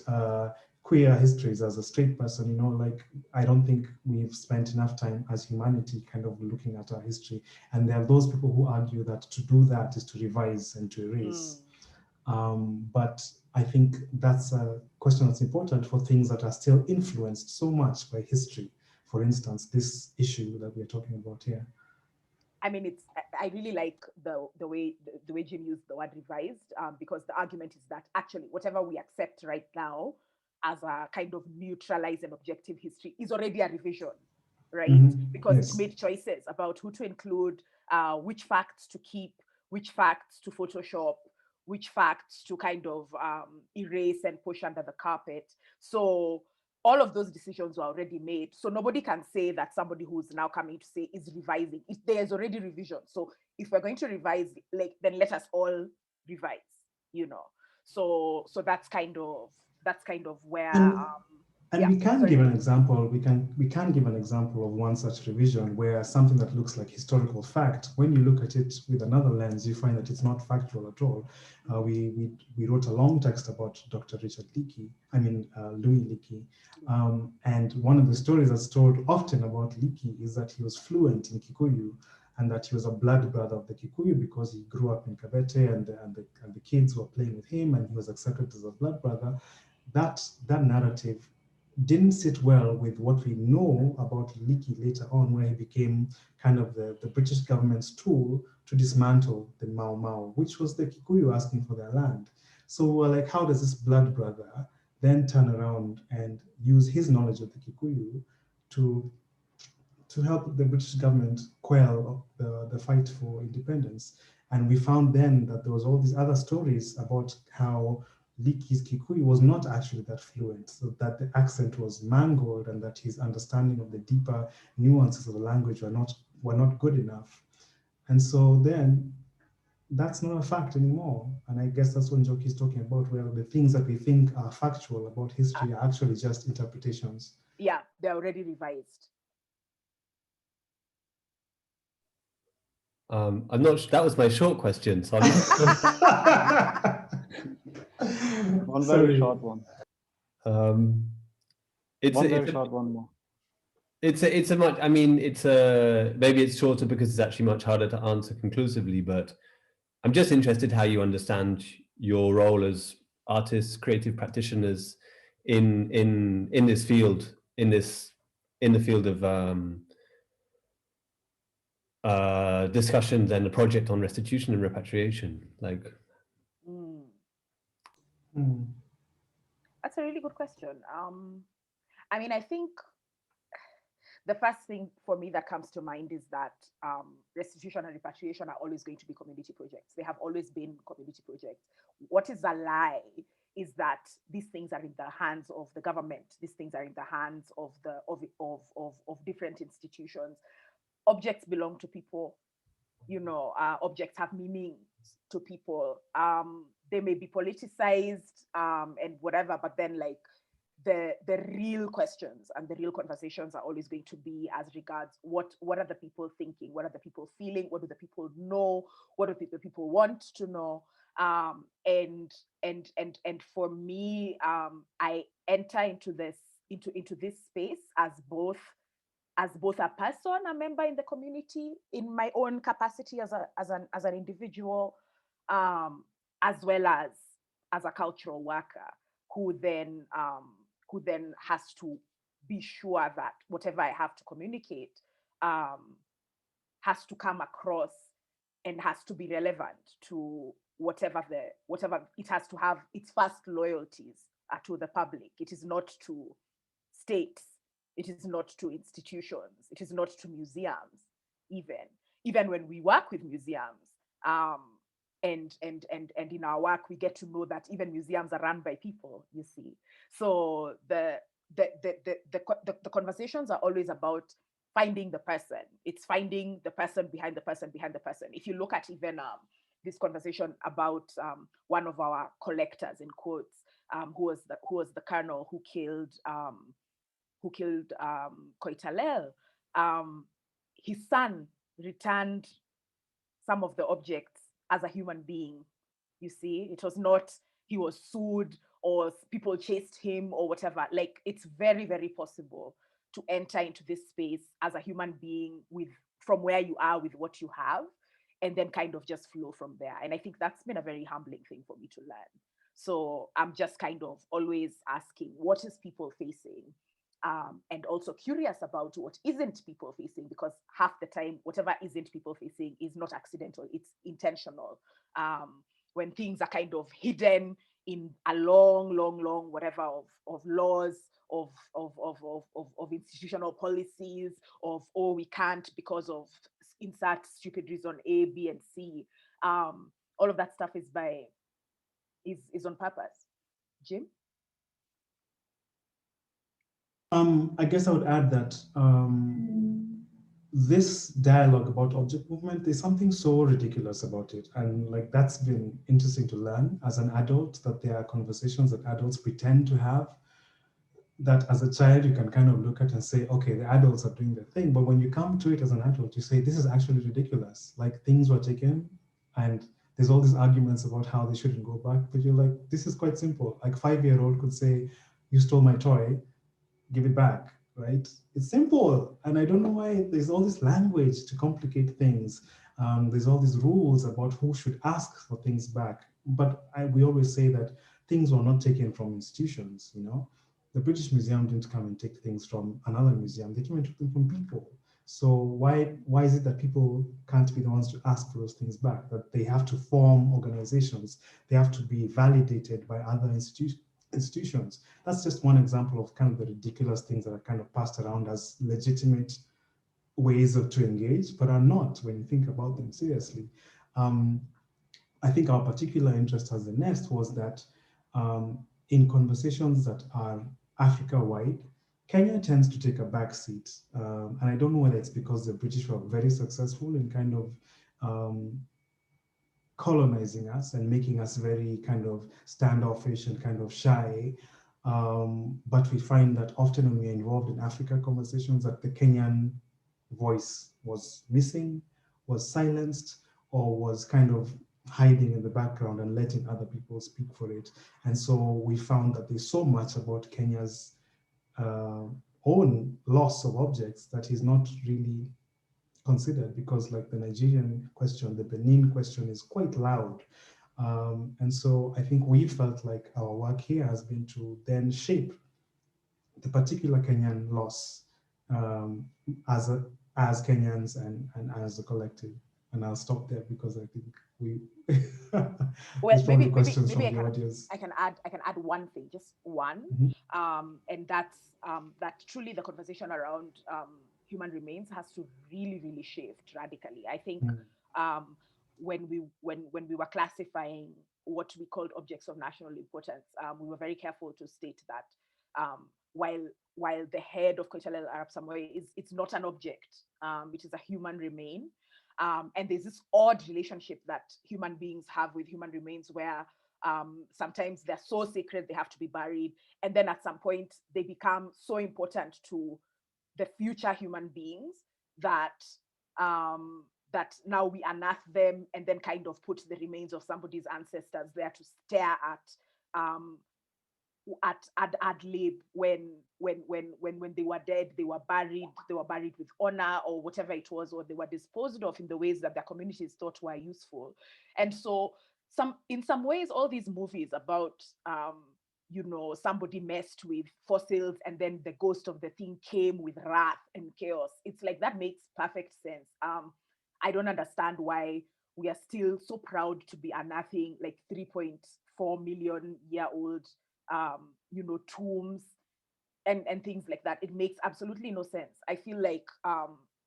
queer histories as a straight person? You know, like, I don't think we've spent enough time as humanity kind of looking at our history. And there are those people who argue that to do that is to revise and to erase. But I think that's a question that's important for things that are still influenced so much by history. For instance, this issue that we're talking about here. I mean, I really like the way Jim used the word revised, because the argument is that actually whatever we accept right now as a kind of neutralized and objective history is already a revision, right? Mm-hmm. Because yes, it made choices about who to include, which facts to keep, which facts to Photoshop, which facts to kind of erase and push under the carpet. So all of those decisions were already made. So nobody can say that somebody who's now coming to say is revising. There's already revision. So if we're going to revise, like, then let us all revise, you know. So that's kind of where and we can give an example. We can give an example of one such revision where something that looks like historical fact, when you look at it with another lens, you find that it's not factual at all. We wrote a long text about Dr. Louis Leakey. And one of the stories that's told often about Leakey is that he was fluent in Kikuyu, and that he was a blood brother of the Kikuyu because he grew up in Kabete, and the kids were playing with him, and he was accepted as a blood brother. That narrative didn't sit well with what we know about Leakey later on, where he became kind of the British government's tool to dismantle the Mau Mau, which was the Kikuyu asking for their land. So we're like, how does this blood brother then turn around and use his knowledge of the Kikuyu to help the British government quell the fight for independence? And we found then that there was all these other stories about how his Kikuyu was not actually that fluent, so that the accent was mangled and that his understanding of the deeper nuances of the language were not good enough. And so then that's not a fact anymore. And I guess that's what Njoki is talking about, where the things that we think are factual about history are actually just interpretations. Yeah, they're already revised. I'm not sure, that was my short question. So I'm One very short one. Short one more. It's a much, I mean, maybe it's shorter because it's actually much harder to answer conclusively, but I'm just interested how you understand your role as artists, creative practitioners in this field, in the field of discussions and the project on restitution and repatriation. Like, That's a really good question. I mean, I think the first thing for me that comes to mind is that restitution and repatriation are always going to be community projects. They have always been community projects. What is a lie is that these things are in the hands of the government. These things are in the hands of different institutions. Objects belong to people. You know, objects have meaning to people. They may be politicized and whatever, but then like the real questions and the real conversations are always going to be as regards what are the people thinking, what are the people feeling, what do the people know, what do the people want to know, and for me, I enter into this space as both a person, a member in the community, in my own capacity as an individual, as well as a cultural worker who then has to be sure that whatever I have to communicate has to come across and has to be relevant to whatever it has to have. Its first loyalties are to the public. It is not to states. It is not to institutions. It is not to museums. Even when we work with museums, and in our work, we get to know that even museums are run by people. You see, so the conversations are always about finding the person. It's finding the person behind the person behind the person. If you look at even this conversation about one of our collectors in quotes, who was the colonel who killed Koitalel, his son returned some of the objects as a human being. You see, it was not he was sued or people chased him or whatever. Like, it's very, very possible to enter into this space as a human being from where you are with what you have, and then kind of just flow from there. And I think that's been a very humbling thing for me to learn. So I'm just kind of always asking, what is people facing? And also curious about what isn't people facing, because half the time, whatever isn't people facing is not accidental, it's intentional. When things are kind of hidden in a long whatever of laws, of institutional policies, of, oh, we can't because of insert stupid reason A, B, and C. All of that stuff is on purpose. Jim? I guess I would add that this dialogue about object movement, there's something so ridiculous about it. And like, that's been interesting to learn as an adult, that there are conversations that adults pretend to have, that as a child, you can kind of look at and say, okay, the adults are doing their thing. But when you come to it as an adult, you say, this is actually ridiculous. Like, things were taken and there's all these arguments about how they shouldn't go back. But you're like, this is quite simple. Like, 5-year-old could say, you stole my toy, give it back, right? It's simple. And I don't know why there's all this language to complicate things. There's all these rules about who should ask for things back. But we always say that things were not taken from institutions, you know? The British Museum didn't come and take things from another museum. They came and took them from people. So why is it that people can't be the ones to ask for those things back? That they have to form organizations. They have to be validated by other institutions. That's just one example of kind of the ridiculous things that are kind of passed around as legitimate ways to engage, but are not when you think about them seriously. I think our particular interest as the Nest was that in conversations that are Africa-wide, Kenya tends to take a back seat. And I don't know whether it's because the British were very successful in kind of colonizing us and making us very kind of standoffish and kind of shy. But we find that often when we're involved in Africa conversations, that the Kenyan voice was missing, was silenced, or was kind of hiding in the background and letting other people speak for it. And so we found that there's so much about Kenya's own loss of objects that is not really considered, because like the Nigerian question, the Benin question is quite loud. And so I think we felt like our work here has been to then shape the particular Kenyan loss as Kenyans and as a collective. And I'll stop there because I think we well, there's probably questions from the audience. I can add one thing, just one, and that's that truly the conversation around human remains has to really shift radically. I think when we were classifying what we called objects of national importance, we were very careful to state that while the head of Koitalel Arab Samoa it's not an object, it is a human remain. And there's this odd relationship that human beings have with human remains where sometimes they're so sacred they have to be buried, and then at some point they become so important to the future human beings that that now we unearth them and then kind of put the remains of somebody's ancestors there to stare at ad lib when they were dead, they were buried with honor or whatever it was, or they were disposed of in the ways that their communities thought were useful. And so in some ways, all these movies about somebody messed with fossils and then the ghost of the thing came with wrath and chaos, it's like that makes perfect sense. I don't understand why we are still so proud to be unearthing like 3.4 million year old tombs and things like that. It makes absolutely no sense. I feel like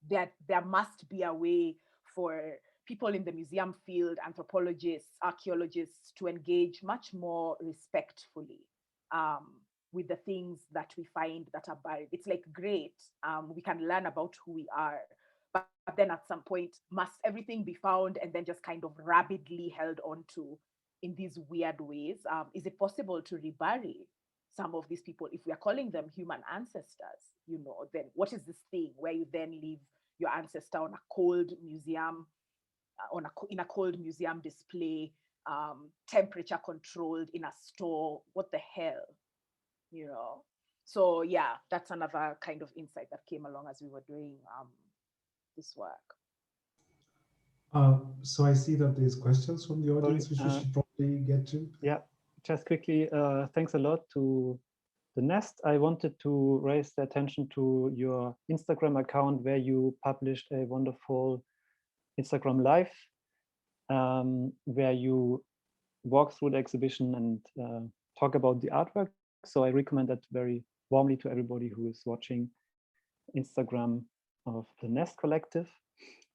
there must be a way for people in the museum field, anthropologists, archaeologists, to engage much more respectfully with the things that we find that are buried. It's like, great, we can learn about who we are, but then at some point, must everything be found and then just kind of rabidly held onto in these weird ways? Is it possible to rebury some of these people if we are calling them human ancestors? Then what is this thing where you then leave your ancestor on a cold museum, in a cold museum display, temperature controlled in a store? What the hell, So yeah, that's another kind of insight that came along as we were doing this work. So I see that there's questions from the audience, which we should probably get to. Yeah, just quickly, thanks a lot to the Nest. I wanted to raise the attention to your Instagram account where you published a wonderful Instagram live where you walk through the exhibition and talk about the artwork. So I recommend that very warmly to everybody who is watching Instagram of the Nest Collective.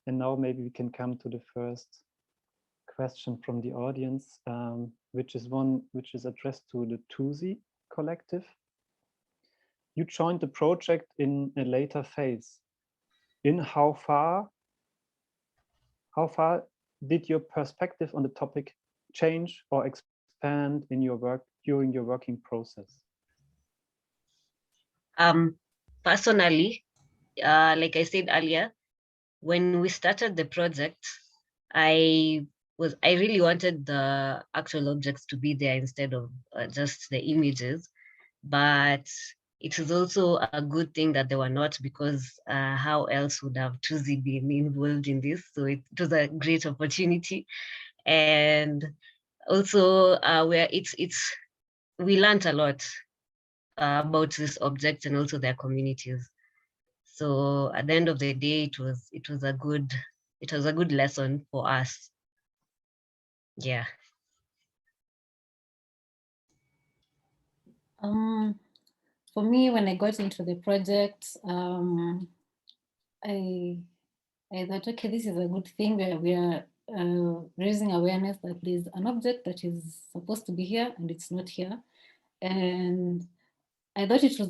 And now maybe we can come to the first question from the audience, which is one which is addressed to the Tuzi collective. You joined the project in a later phase. In how far did your perspective on the topic change or expand in your work during your working process? Personally, like I said earlier, when we started the project, I really wanted the actual objects to be there instead of just the images, but it is also a good thing that they were not, because how else would have Tuzi been involved in this? So it was a great opportunity. And also we learned a lot about this object and also their communities. So at the end of the day, it was a good lesson for us. Yeah. For me, when I got into the project, I thought, okay, this is a good thing where we are raising awareness that there's an object that is supposed to be here and it's not here. And I thought it's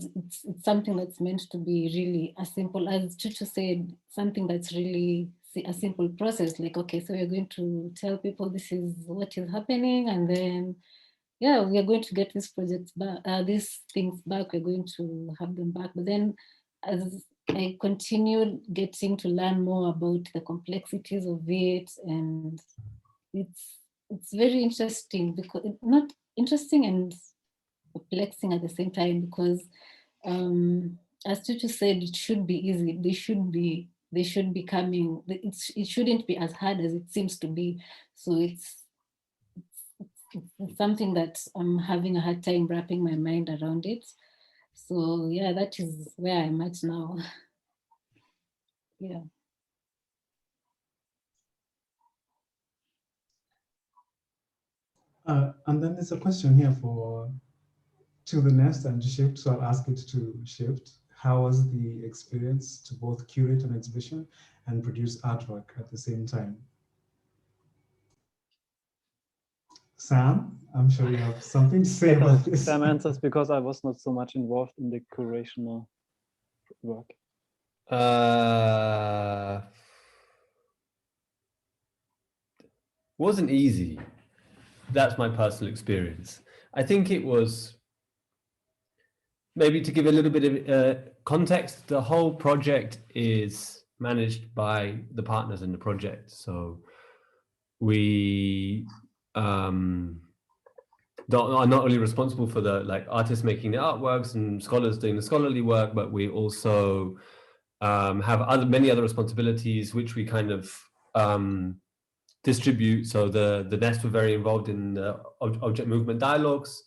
something that's meant to be really as simple as Chuchu said, something that's really a simple process. Like, okay, so we're going to tell people this is what is happening, and then, yeah, we are going to get these projects back, these things back. We're going to have them back. But then, as I continued getting to learn more about the complexities of it, and it's very interesting, because not interesting and perplexing at the same time, because as Chuchu said, it should be easy. They should be coming. It shouldn't be as hard as it seems to be. So it's something that I'm having a hard time wrapping my mind around it. So yeah, that is where I'm at now. Yeah. And then there's a question here to the nest and to Shift, so I'll ask it to Shift. How was the experience to both curate an exhibition and produce artwork at the same time? Sam, I'm sure you have something to say about this. Sam answers, because I was not so much involved in the curational work. Wasn't easy. That's my personal experience. I think it was, maybe to give a little bit of context, the whole project is managed by the partners in the project. So we are not only responsible for the artists making the artworks and scholars doing the scholarly work, but we also have many other responsibilities which we kind of distribute. So the Nest were very involved in the object movement dialogues.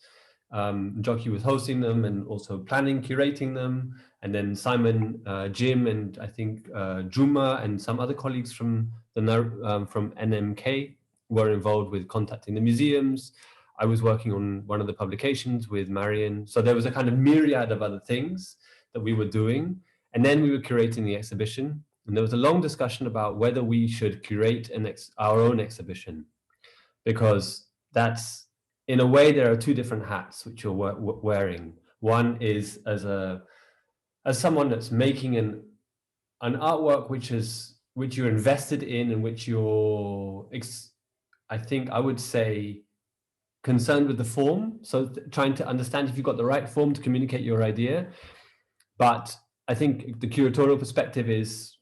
Njoki was hosting them and also planning, curating them. And then Simon, Jim, and I think Juma and some other colleagues from NMK were involved with contacting the museums. I was working on one of the publications with Marion. So there was a kind of myriad of other things that we were doing. And then we were curating the exhibition. And there was a long discussion about whether we should curate our own exhibition, because that's, in a way, there are two different hats which you're wearing. One is as someone that's making an artwork which you're invested in and which you're, I think I would say, concerned with the form. So trying to understand if you've got the right form to communicate your idea. But I think the curatorial perspective is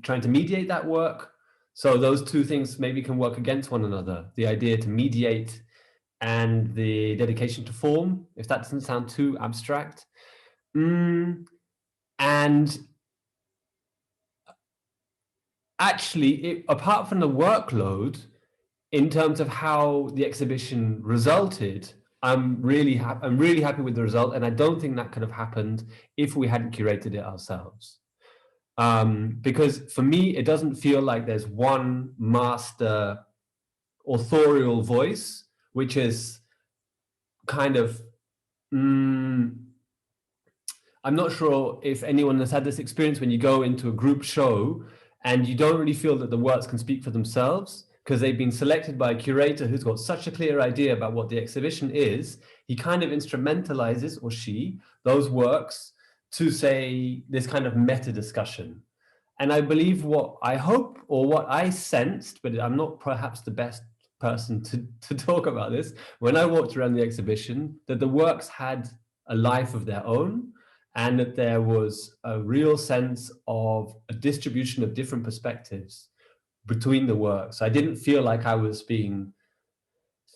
trying to mediate that work. So those two things maybe can work against one another. The idea to mediate and the dedication to form, if that doesn't sound too abstract. And actually, apart from the workload, in terms of how the exhibition resulted, I'm really happy with the result, and I don't think that could have happened if we hadn't curated it ourselves. Because for me, it doesn't feel like there's one master authorial voice, which is kind of, I'm not sure if anyone has had this experience when you go into a group show and you don't really feel that the works can speak for themselves, because they've been selected by a curator who's got such a clear idea about what the exhibition is. He kind of instrumentalizes, or she, those works to say this kind of meta discussion. And I believe what I hope, or what I sensed, but I'm not perhaps the best person to talk about this, when I walked around the exhibition, that the works had a life of their own, and that there was a real sense of a distribution of different perspectives between the works. I didn't feel like I was being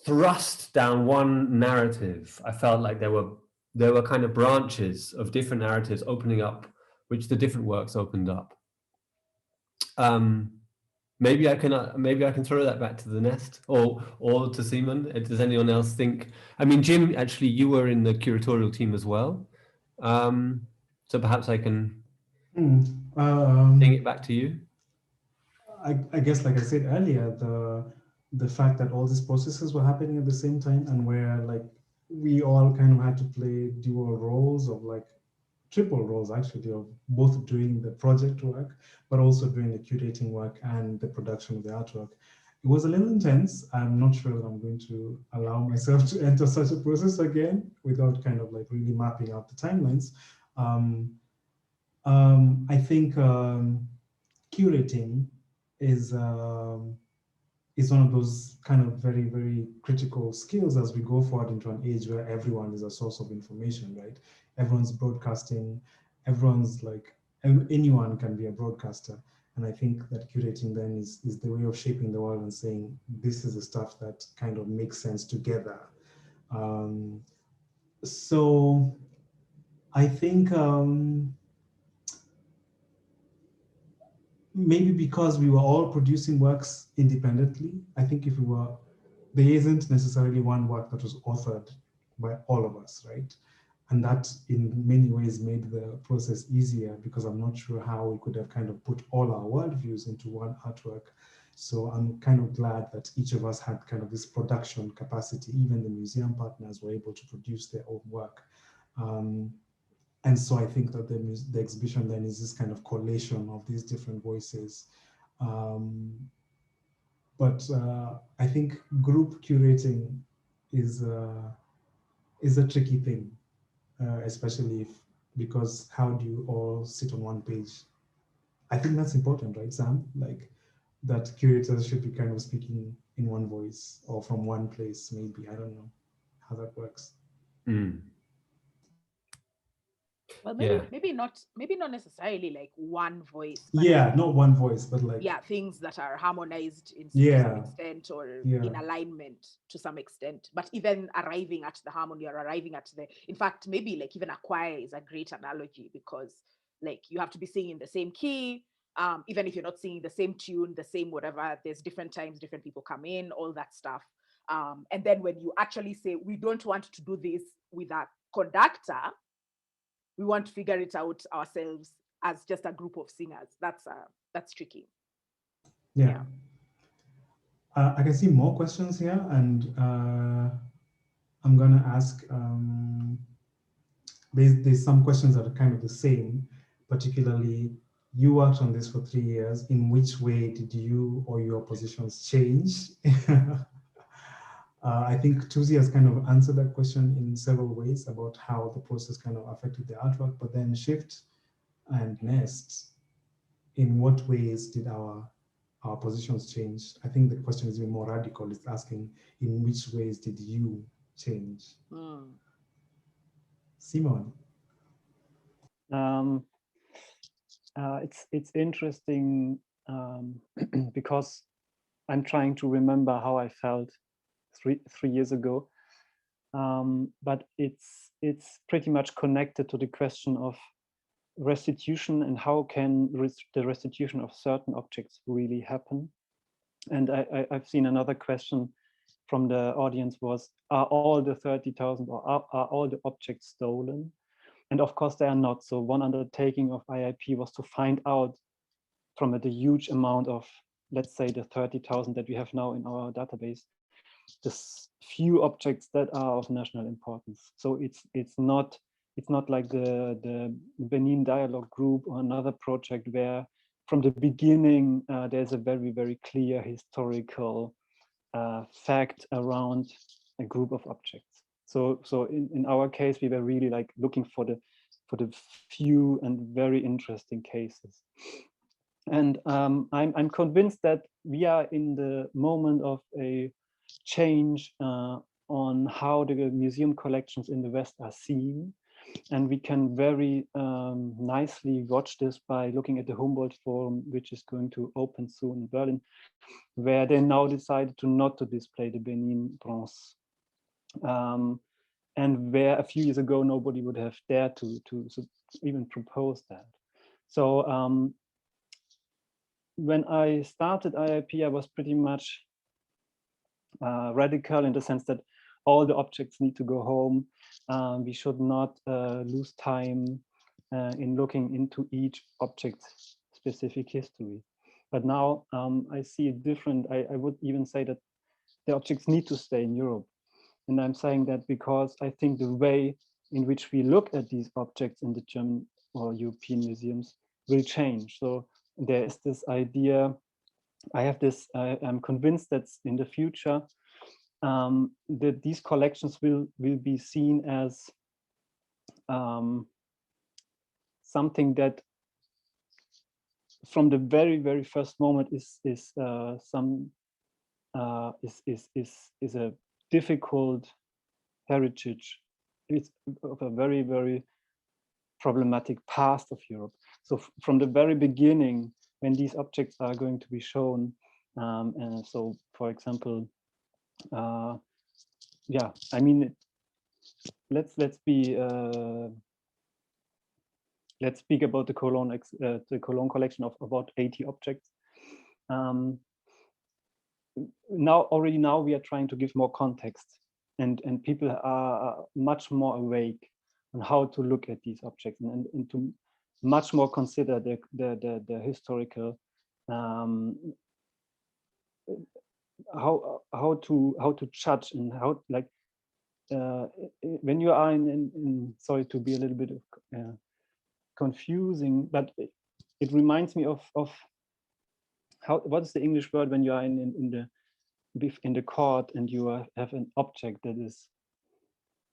thrust down one narrative. I felt like there were kind of branches of different narratives opening up, which the different works opened up. Maybe I can throw that back to the Nest or to Simon. Does anyone else think? I mean, Jim, actually, you were in the curatorial team as well, so perhaps I can bring it back to you. I guess, like I said earlier, the fact that all these processes were happening at the same time, and where like we all kind of had to play dual roles, of like triple roles actually, of both doing the project work, but also doing the curating work and the production of the artwork. it was a little intense. I'm not sure that I'm going to allow myself to enter such a process again without kind of like really mapping out the timelines. I think curating is one of those kind of very, very critical skills as we go forward into an age where everyone is a source of information, right? Everyone's broadcasting, everyone's like, anyone can be a broadcaster. And I think that curating then is the way of shaping the world and saying, this is the stuff that kind of makes sense together. So I think maybe because we were all producing works independently, I think if we were, there isn't necessarily one work that was authored by all of us, right? And that in many ways made the process easier because I'm not sure how we could have kind of put all our worldviews into one artwork. So I'm kind of glad that each of us had kind of this production capacity. Even the museum partners were able to produce their own work. And so I think that the exhibition then is this kind of collation of these different voices. But I think group curating is a tricky thing, especially because how do you all sit on one page? I think that's important, right, Sam? Like that curators should be kind of speaking in one voice or from one place, maybe. I don't know how that works. Well, Yeah. maybe not necessarily like one voice. But yeah, not one voice, but like things that are harmonized to some extent or in alignment to some extent. But even arriving at the harmony or arriving at the, in fact, maybe like even a choir is a great analogy because like you have to be singing the same key. Even if you're not singing the same tune, the same whatever, there's different times, different people come in, all that stuff. And then when you actually say, we don't want to do this with a conductor, we want to figure it out ourselves as just a group of singers. That's tricky. Yeah. I can see more questions here, and I'm gonna ask. There's some questions that are kind of the same. Particularly, you worked on this for 3 years. In which way did you or your positions change? I think Tuzi has kind of answered that question in several ways about how the process kind of affected the artwork, but then Shift and Nest, in what ways did our positions change? I think the question is even more radical. It's asking, in which ways did you change? Simon? It's interesting because I'm trying to remember how I felt three years ago, but it's pretty much connected to the question of restitution and how can the restitution of certain objects really happen. And I've seen another question from the audience was, are all the 30,000 or are all the objects stolen? And of course they are not. So one undertaking of IIP was to find out from the huge amount of, let's say the 30,000 that we have now in our database, this few objects that are of national importance. So it's not like the Benin Dialogue Group or another project where from the beginning there's a very, very clear historical fact around a group of objects. So in our case, we were really like looking for the few and very interesting cases. And I'm convinced that we are in the moment of a change on how the museum collections in the West are seen. And we can very nicely watch this by looking at the Humboldt Forum, which is going to open soon in Berlin, where they now decided to not to display the Benin bronze. And where a few years ago, nobody would have dared to even propose that. So when I started IIP, I was pretty much radical in the sense that all the objects need to go home. We should not lose time in looking into each object's specific history. But now I see it different. I would even say that the objects need to stay in Europe. And I'm saying that because I think the way in which we look at these objects in the German or European museums will change. So there is this idea I have this, I'm convinced that in the future, that these collections will be seen as something that from the very first moment is a difficult heritage. It's of a very problematic past of Europe. So from the very beginning, when these objects are going to be shown, and so for example, yeah, I mean, let's speak about the Cologne collection of about 80 objects. Already now we are trying to give more context, and people are much more awake on how to look at these objects, and to much more consider the historical, how to judge, and how, like, when you are in sorry to be a little bit confusing, but it reminds me of how, what is the English word when you are in the court and you have an object that is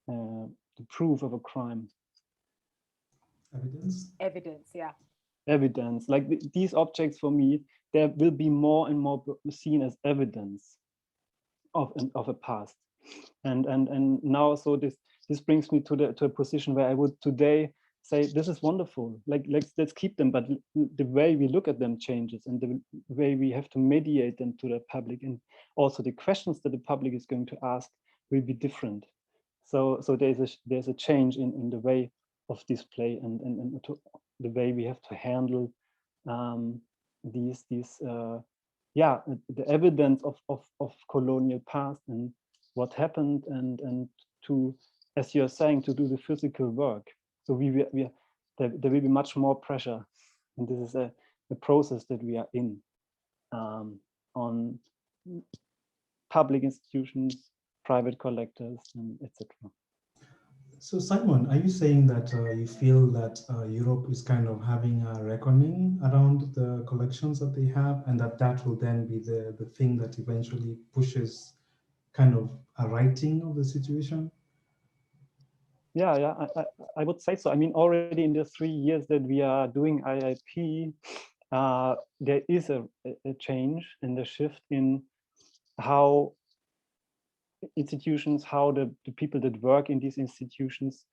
the proof of a crime. Evidence, yeah. Evidence, like these objects for me, there will be more and more seen as evidence of a past, and now, so this brings me to a position where I would today say this is wonderful, like let's keep them, but the way we look at them changes, and the way we have to mediate them to the public, and also the questions that the public is going to ask will be different. So there's a change in the way of display, and the way we have to handle these yeah, the evidence of colonial past and what happened, and to, as you're saying, to do the physical work. So there will be much more pressure, and this is a process that we are in, on public institutions, private collectors, and etc. So Simon, are you saying that you feel that Europe is kind of having a reckoning around the collections that they have, and that will then be the thing that eventually pushes kind of a righting of the situation? Yeah, I would say so. I mean, already in the 3 years that we are doing IIP, there is a change and a shift in how institutions, how the people that work in these institutions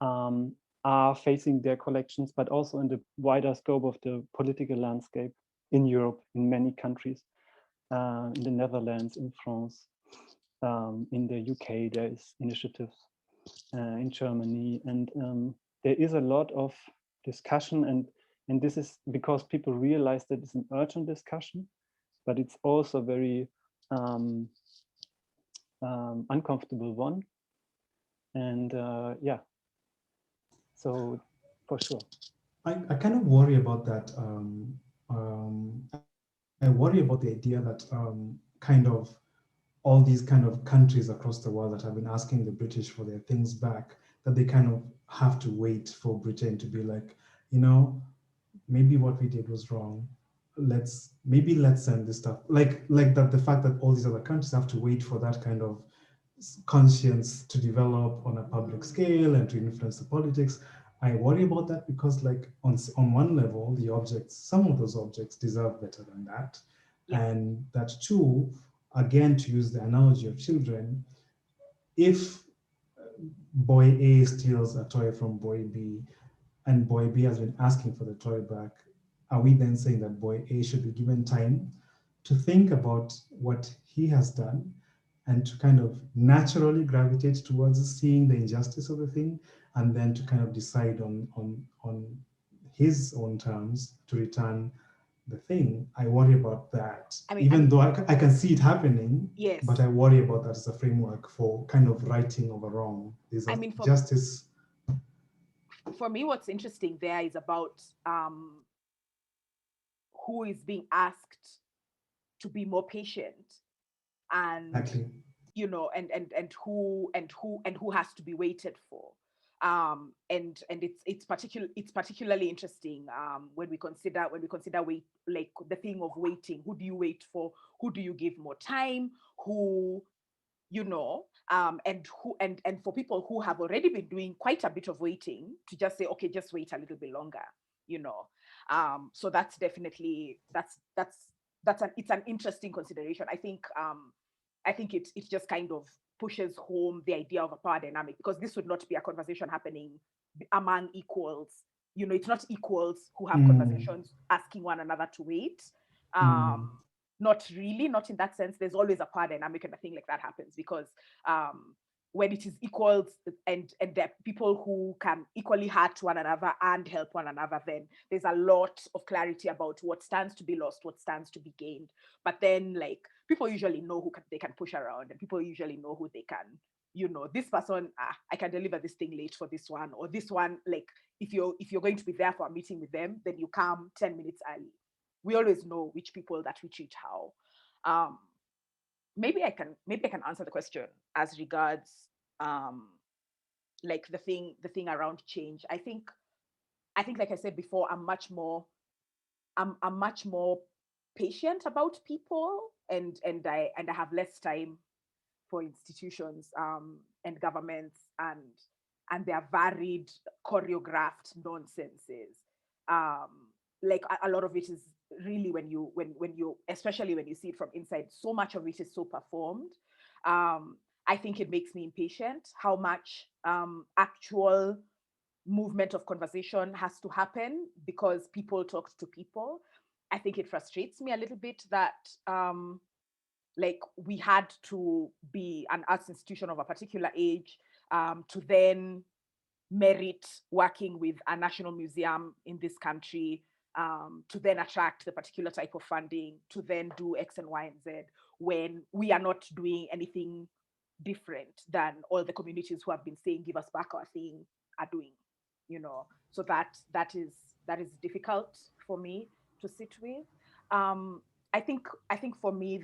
are facing their collections, but also in the wider scope of the political landscape in Europe, in many countries, in the Netherlands, in France, in the UK, there is initiatives, in Germany, and there is a lot of discussion, and this is because people realize that it's an urgent discussion, but it's also very uncomfortable one, and yeah, so for sure. I kind of worry about that. I worry about the idea that kind of all these kind of countries across the world that have been asking the British for their things back, that they kind of have to wait for Britain to be like, you know, maybe what we did was wrong. Let's send this stuff. Like that, the fact that all these other countries have to wait for that kind of conscience to develop on a public scale and to influence the politics. I worry about that because, like, on one level, the objects, some of those objects deserve better than that. Yeah. And that too, again, to use the analogy of children, if boy A steals a toy from boy B and boy B has been asking for the toy back, are we then saying that boy A should be given time to think about what he has done and to kind of naturally gravitate towards seeing the injustice of the thing, and then to kind of decide on his own terms to return the thing? I worry about that. I mean, even though I can see it happening, yes, but I worry about that as a framework for kind of righting of a wrong. There's justice. For me, what's interesting there is about who is being asked to be more patient, and Exactly. you know, and who has to be waited for. And it's particularly interesting when we consider wait, like the thing of waiting. Who do you wait for? Who do you give more time? Who, you know, and for people who have already been doing quite a bit of waiting, to just say, okay, just wait a little bit longer, you know. So that's definitely it's an interesting consideration. I think it just kind of pushes home the idea of a power dynamic, because this would not be a conversation happening among equals. You know, it's not equals who have conversations asking one another to wait. Not really, not in that sense. There's always a power dynamic and a thing like that happens, because when it is equals and there are people who can equally hurt one another and help one another, then there's a lot of clarity about what stands to be lost, what stands to be gained. But then, like, people usually know who they can push around, and people usually know who they can, you know, this person, I can deliver this thing late for this one, or this one, like, if you're going to be there for a meeting with them, then you come 10 minutes early. We always know which people that we treat how. Maybe I can answer the question as regards like the thing around change. I think like I said before, I'm much more patient about people, and I have less time for institutions and governments and their varied choreographed nonsenses. Like a lot of it is really when you especially when you see it from inside, so much of it is so performed. I think it makes me impatient how much actual movement of conversation has to happen because people talk to people. I think it frustrates me a little bit that like we had to be an arts institution of a particular age to then merit working with a national museum in this country, to then attract the particular type of funding, to then do X and Y and Z, when we are not doing anything different than all the communities who have been saying, give us back our thing, are doing, you know. So that is difficult for me to sit with. I think for me,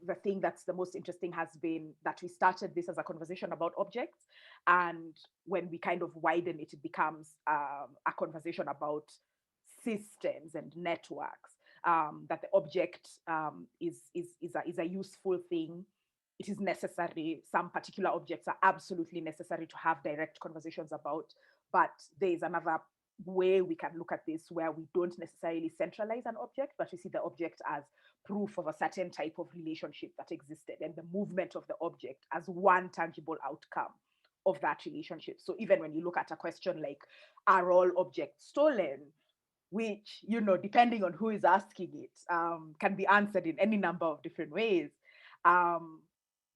the thing that's the most interesting has been that we started this as a conversation about objects, and when we kind of widen it, it becomes a conversation about systems and networks. That the object is a useful thing. It is necessary. Some particular objects are absolutely necessary to have direct conversations about, but there is another way we can look at this where we don't necessarily centralize an object, but we see the object as proof of a certain type of relationship that existed, and the movement of the object as one tangible outcome of that relationship. So even when you look at a question like, are all objects stolen, which, you know, depending on who is asking it, can be answered in any number of different ways.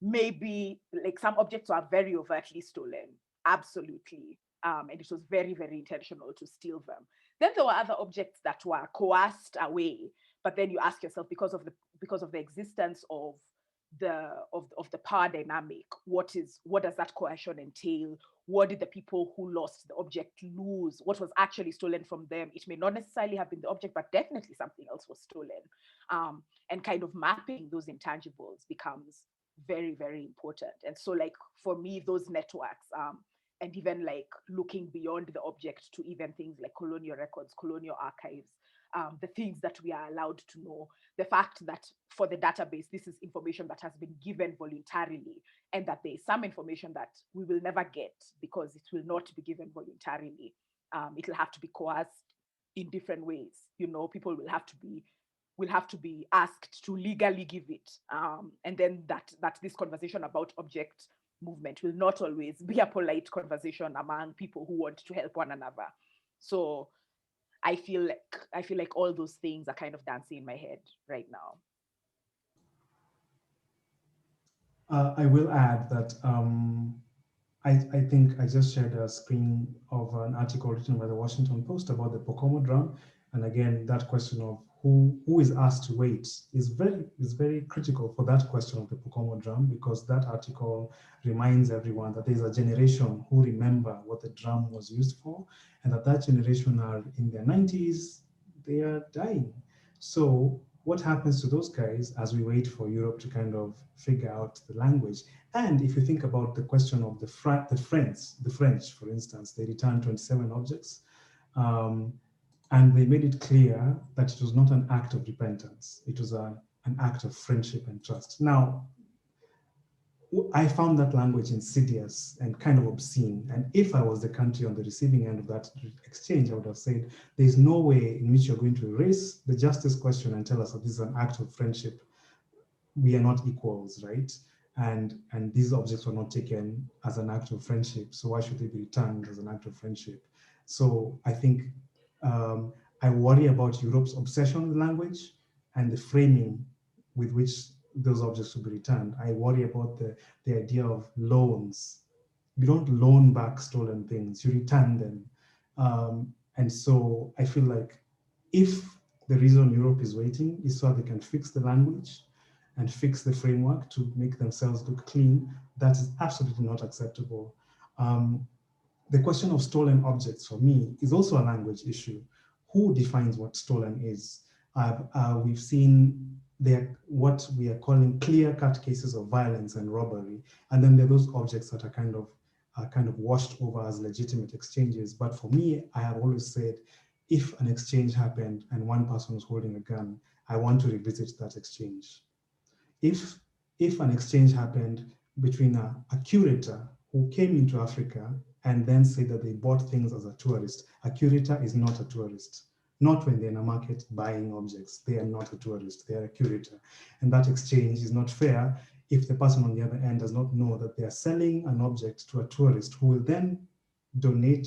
Maybe like some objects are very overtly stolen, absolutely. And it was very, very intentional to steal them. Then there were other objects that were coerced away, but then you ask yourself, because of the existence of the power dynamic, what does that coercion entail? What did the people who lost the object lose? What was actually stolen from them? It may not necessarily have been the object, but definitely something else was stolen. And kind of mapping those intangibles becomes very, very important. And so, like, for me, those networks, and even like looking beyond the object to even things like colonial records, colonial archives, the things that we are allowed to know, the fact that for the database, this is information that has been given voluntarily, and that there is some information that we will never get because it will not be given voluntarily. It will have to be coerced in different ways. You know, people will have to be asked to legally give it. And then that this conversation about object movement will not always be a polite conversation among people who want to help one another. So I feel like all those things are kind of dancing in my head right now. I will add that I think I just shared a screen of an article written by the Washington Post about the Pokomo drum. And again, that question of who is asked to wait is very critical for that question of the Pokomo drum, because that article reminds everyone that there's a generation who remember what the drum was used for, and that generation are in their 90s, they are dying. So what happens to those guys as we wait for Europe to kind of figure out the language? And if you think about the question of the French, for instance, they returned 27 objects, and they made it clear that it was not an act of repentance. It was an act of friendship and trust. Now, I found that language insidious and kind of obscene. And if I was the country on the receiving end of that exchange, I would have said, there's no way in which you're going to erase the justice question and tell us that this is an act of friendship. We are not equals, right? And these objects were not taken as an act of friendship. So why should they be returned as an act of friendship? So I think I worry about Europe's obsession with language and the framing with which those objects will be returned. I worry about the idea of loans. You don't loan back stolen things, you return them. And so I feel like if the reason Europe is waiting is so they can fix the language and fix the framework to make themselves look clean, that is absolutely not acceptable. The question of stolen objects for me is also a language issue. Who defines what stolen is? We've seen what we are calling clear-cut cases of violence and robbery, and then there are those objects that are kind of washed over as legitimate exchanges. But for me, I have always said, if an exchange happened and one person was holding a gun, I want to revisit that exchange. If an exchange happened between a curator who came into Africa and then said that they bought things as a tourist, a curator is not a tourist. Not when they're in a market buying objects. They are not a tourist, they are a curator. And that exchange is not fair if the person on the other end does not know that they are selling an object to a tourist who will then donate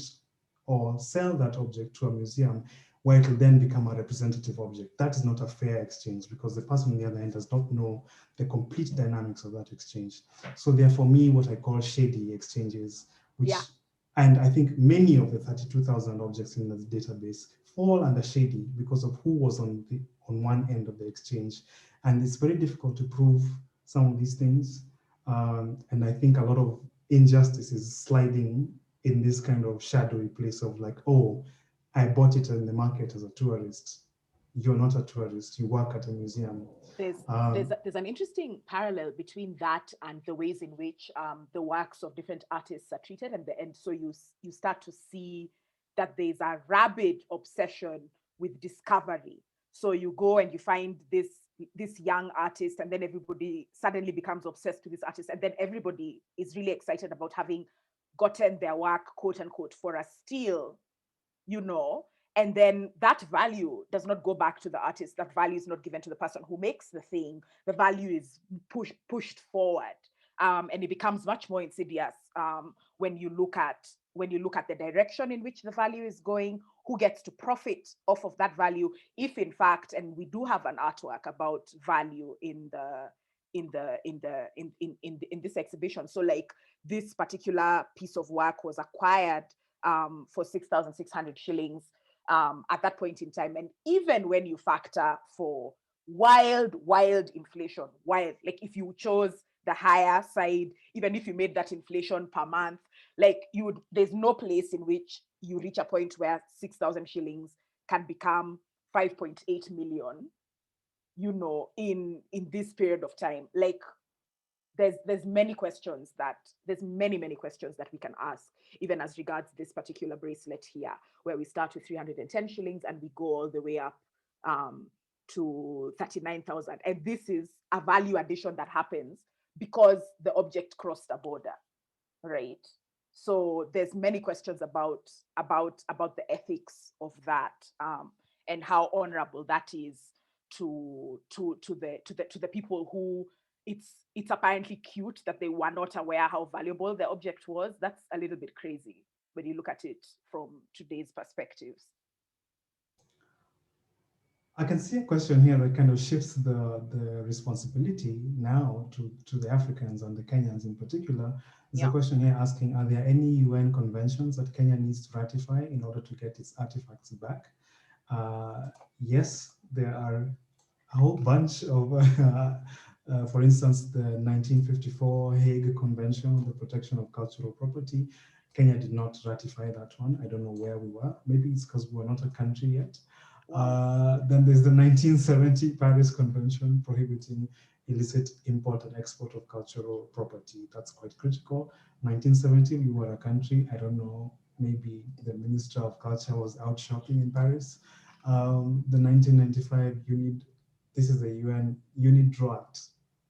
or sell that object to a museum where it will then become a representative object. That is not a fair exchange because the person on the other end does not know the complete dynamics of that exchange. So they're for me what I call shady exchanges, which, and I think many of the 32,000 objects in the database fall under shady because of who was on one end of the exchange. And it's very difficult to prove some of these things. And I think a lot of injustice is sliding in this kind of shadowy place of like, oh, I bought it in the market as a tourist. You're not a tourist, you work at a museum. There's an interesting parallel between that and the ways in which the works of different artists are treated, and so you start to see that there's a rabid obsession with discovery. So you go and you find this young artist, and then everybody suddenly becomes obsessed with this artist, and then everybody is really excited about having gotten their work, quote unquote, for a steal, and then that value does not go back to the artist. That value is not given to the person who makes the thing. The value is pushed forward, and it becomes much more insidious when you look at the direction in which the value is going, who gets to profit off of that value, if in fact, and we do have an artwork about value in this exhibition. So like this particular piece of work was acquired for 6,600 shillings at that point in time. And even when you factor for wild inflation, like if you chose the higher side, even if you made that inflation per month, like there's no place in which you reach a point where 6,000 shillings can become 5.8 million, in this period of time. Like there's many questions that we can ask, even as regards this particular bracelet here, where we start with 310 shillings and we go all the way up to 39,000. And this is a value addition that happens because the object crossed a border, right? So there's many questions about the ethics of that, and how honorable that is to the people who it's apparently cute that they were not aware how valuable the object was. That's a little bit crazy when you look at it from today's perspectives. I can see a question here that kind of shifts the responsibility now to the Africans and the Kenyans in particular. There's a question here asking, are there any UN conventions that Kenya needs to ratify in order to get its artifacts back? Yes, there are a whole bunch of, for instance, the 1954 Hague Convention on the Protection of Cultural Property. Kenya did not ratify that one. I don't know where we were. Maybe it's because we were not a country yet. Then there's the 1970 Paris Convention prohibiting illicit import and export of cultural property. That's quite critical. 1970, we were a country, I don't know, maybe the Minister of Culture was out shopping in Paris. The 1995 this is the UN UNIDROIT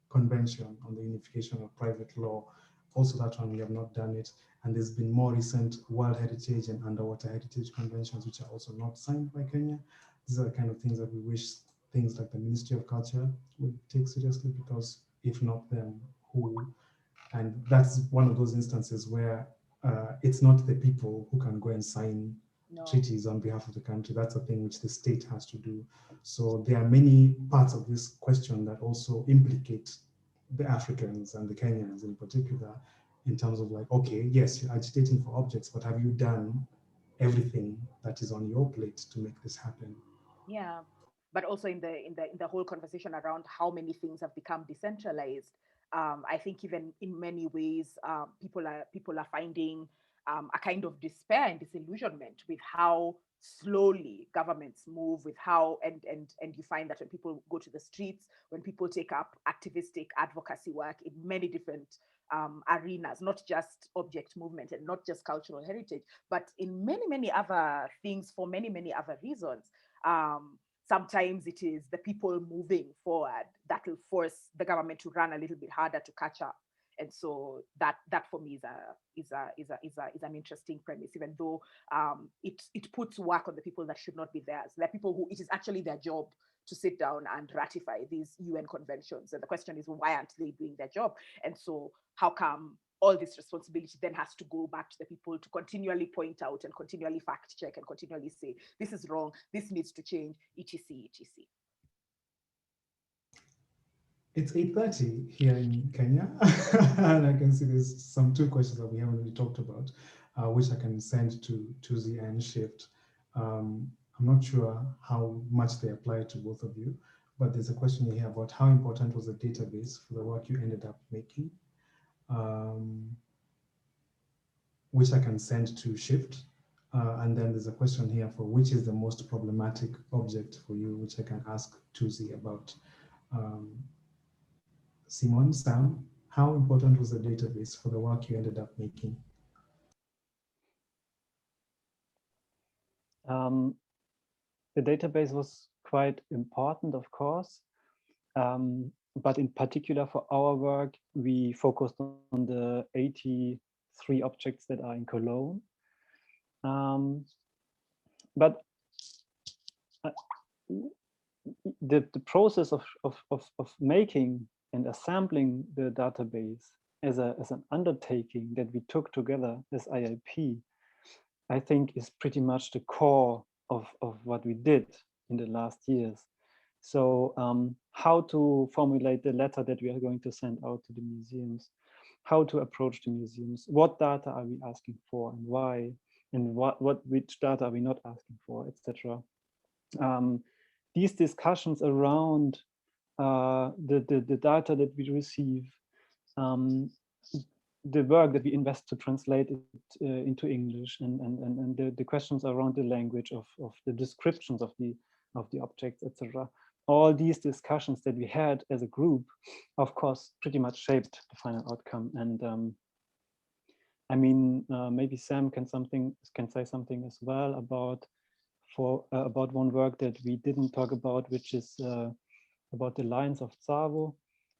Convention on the Unification of Private Law. Also that one, we have not done it. And there's been more recent World Heritage and Underwater Heritage Conventions, which are also not signed by Kenya. These are the kind of things that we wish things like the Ministry of Culture would take seriously, because if not them, who? And that's one of those instances where it's not the people who can go and sign treaties on behalf of the country. That's a thing which the state has to do. So there are many parts of this question that also implicate the Africans and the Kenyans in particular, in terms of like, okay, yes, you're agitating for objects, but have you done everything that is on your plate to make this happen? Yeah, but also in the whole conversation around how many things have become decentralized. I think even in many ways, people are finding a kind of despair and disillusionment with how slowly governments move, with how and you find that when people go to the streets, when people take up activistic advocacy work in many different arenas, not just object movement and not just cultural heritage, but in many other things for many other reasons. Sometimes it is the people moving forward that will force the government to run a little bit harder to catch up. And so that for me is an interesting premise, even though it puts work on the people that should not be theirs. There are people who it is actually their job to sit down and ratify these UN conventions. And the question is, well, why aren't they doing their job? And so how come all this responsibility then has to go back to the people to continually point out and continually fact check and continually say, this is wrong, this needs to change, etc., etc. It's 8:30 here in Kenya, and I can see there's two questions that we haven't really talked about, which I can send to Tuzi and Shift. I'm not sure how much they apply to both of you, but there's a question here about how important was the database for the work you ended up making, which I can send to Shift. And then there's a question here for which is the most problematic object for you, which I can ask Tuzi about. Simon, Sam, how important was the database for the work you ended up making? The database was quite important, of course, but in particular for our work, we focused on the 83 objects that are in Cologne. But the process of making and assembling the database as an undertaking that we took together as IIP, I think is pretty much the core of what we did in the last years. So how to formulate the letter that we are going to send out to the museums, how to approach the museums, what data are we asking for and why, and which data are we not asking for, etc. These discussions around the data that we receive, the work that we invest to translate it into English, and the questions around the language of the descriptions of the objects, etc. All these discussions that we had as a group, of course, pretty much shaped the final outcome. And I mean, maybe Sam can say something as well about one work that we didn't talk about, which is about the lines of Tsavo,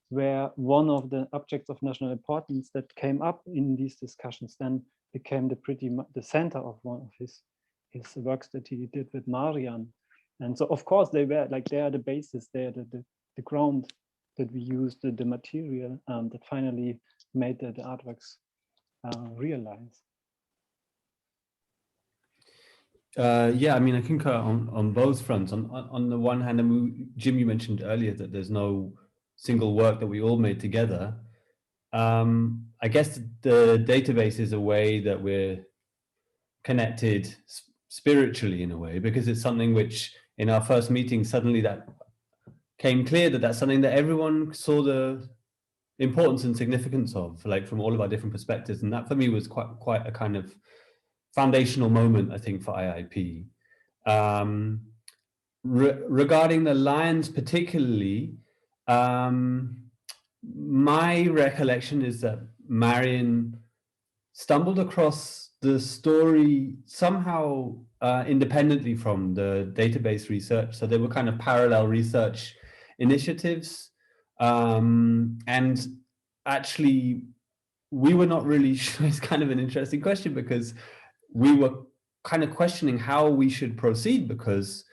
where one of the objects of national importance that came up in these discussions then became the center of one of his works that he did with Marian. And so, of course, they are the basis, they are the ground that we used, the material that finally made the artworks realize. Yeah, I mean, I think on both fronts. On the one hand, I mean, Jim, you mentioned earlier that there's no single work that we all made together. I guess the database is a way that we're connected spiritually in a way, because it's something which in our first meeting, suddenly that came clear that that's something that everyone saw the importance and significance of, like from all of our different perspectives. And that for me was quite a kind of foundational moment, I think, for IIP. regarding the lions particularly, my recollection is that Marion stumbled across the story somehow independently from the database research. So they were kind of parallel research initiatives. And actually, we were not really sure. It's kind of an interesting question because we were kind of questioning how we should proceed because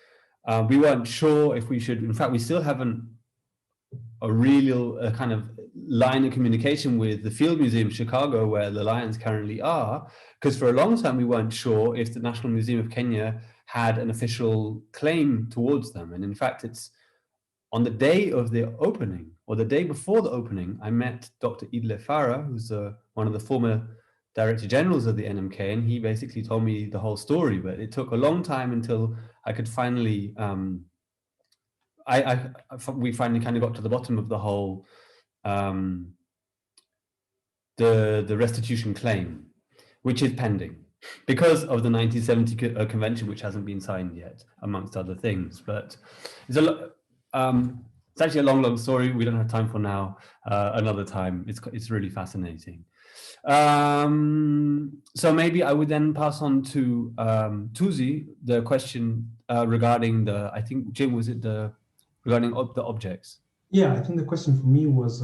we weren't sure if we should. In fact, we still haven't a real kind of line of communication with the Field Museum Chicago, where the lions currently are, because for a long time we weren't sure if the National Museum of Kenya had an official claim towards them. And in fact, it's on the day of the opening, or the day before the opening, I met Dr. Idle Farah, who's one of the former Director Generals of the NMK, and he basically told me the whole story, but it took a long time until I could finally we finally kind of got to the bottom of the whole the restitution claim, which is pending because of the 1970 convention, which hasn't been signed yet, amongst other things. But it's it's actually a long story. We don't have time for now. Another time. It's really fascinating. So maybe I would then pass on to Tuzi, the question regarding I think, Jim, was it regarding the objects? Yeah, I think the question for me was,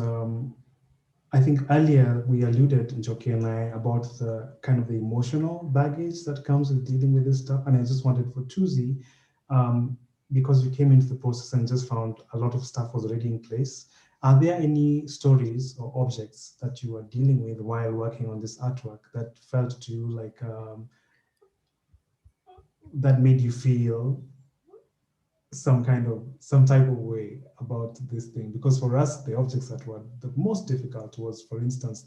I think earlier we alluded, Njoki and I, about the kind of the emotional baggage that comes with dealing with this stuff. And I just wanted for Tuzi, because we came into the process and just found a lot of stuff was already in place. Are there any stories or objects that you were dealing with while working on this artwork that felt to you like, that made you feel some type of way about this thing? Because for us, the objects that were the most difficult was, for instance,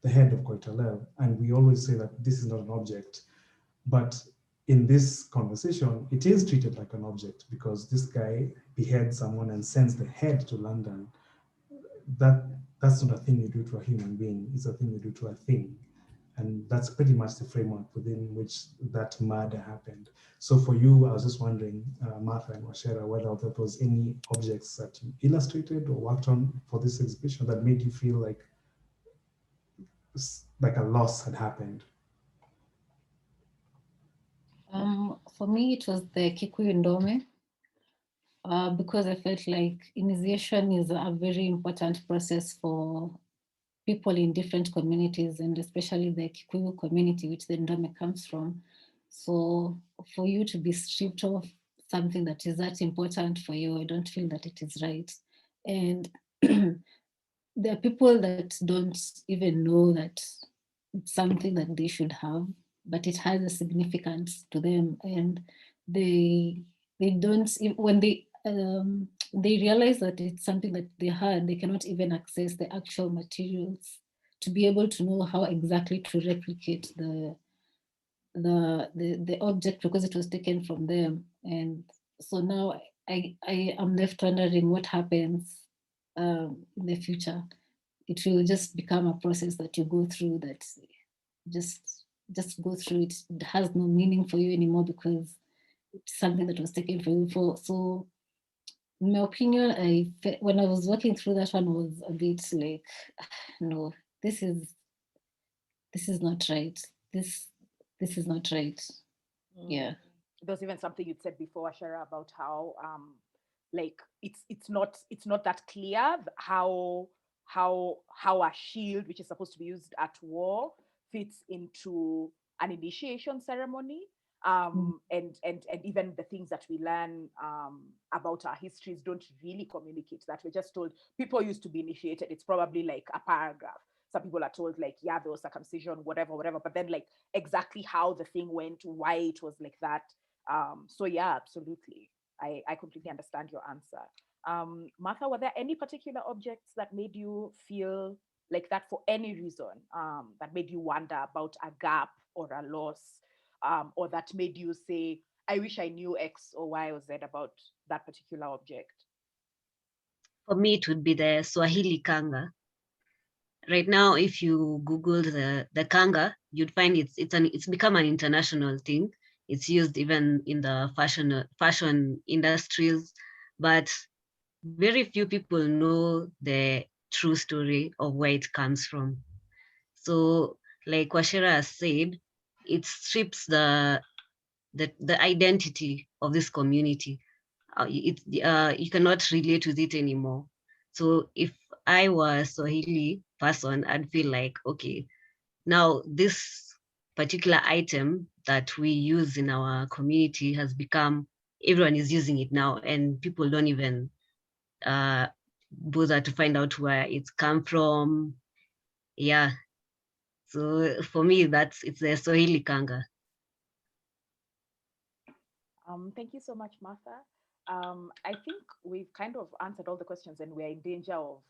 the head of Koitalel. And we always say that this is not an object, but in this conversation, it is treated like an object because this guy beheads someone and sends the head to London. That's not a thing you do to a human being, it's a thing you do to a thing. And that's pretty much the framework within which that murder happened. So for you, I was just wondering, Martha and Washera, whether there was any objects that you illustrated or worked on for this exhibition that made you feel like a loss had happened. For me, it was the Kikuyu Ndome, because I felt like initiation is a very important process for people in different communities, and especially the Kikuyu community, which the Ndome comes from. So for you to be stripped of something that is that important for you, I don't feel that it is right. And there are people that don't even know that it's something that they should have, but it has a significance to them, and they don't, when they realize that it's something that they had, they cannot even access the actual materials to be able to know how exactly to replicate the object, because it was taken from them. And so now I am left wondering what happens in the future. It will just become a process that you go through, that just go through it. It has no meaning for you anymore because it's something that was taken from you. So in my opinion, when I was working through that one, was a bit like, no, this is not right. This is not right. Yeah. There was even something you'd said before, Ashera, about how like it's not that clear how a shield, which is supposed to be used at war, fits into an initiation ceremony. And even the things that we learn about our histories don't really communicate that. We're just told people used to be initiated. It's probably like a paragraph. Some people are told like, yeah, there was circumcision, whatever. But then like exactly how the thing went, why it was like that. So yeah, absolutely. I completely understand your answer. Martha, were there any particular objects that made you feel like that for any reason, that made you wonder about a gap or a loss, or that made you say, I wish I knew X or Y or Z about that particular object? For me, it would be the Swahili kanga. Right now, if you Google the kanga, you'd find it's become an international thing. It's used even in the fashion industries, but very few people know the true story of where it comes from. So, like Washira has said, it strips the identity of this community. You cannot relate with it anymore. So if I were a Swahili person, I'd feel like, okay, now this particular item that we use in our community has become, everyone is using it now, and people don't even bother to find out where it's come from. Yeah. So for me, it's the Swahili kanga. Thank you so much, Martha. I think we've kind of answered all the questions, and we're in danger of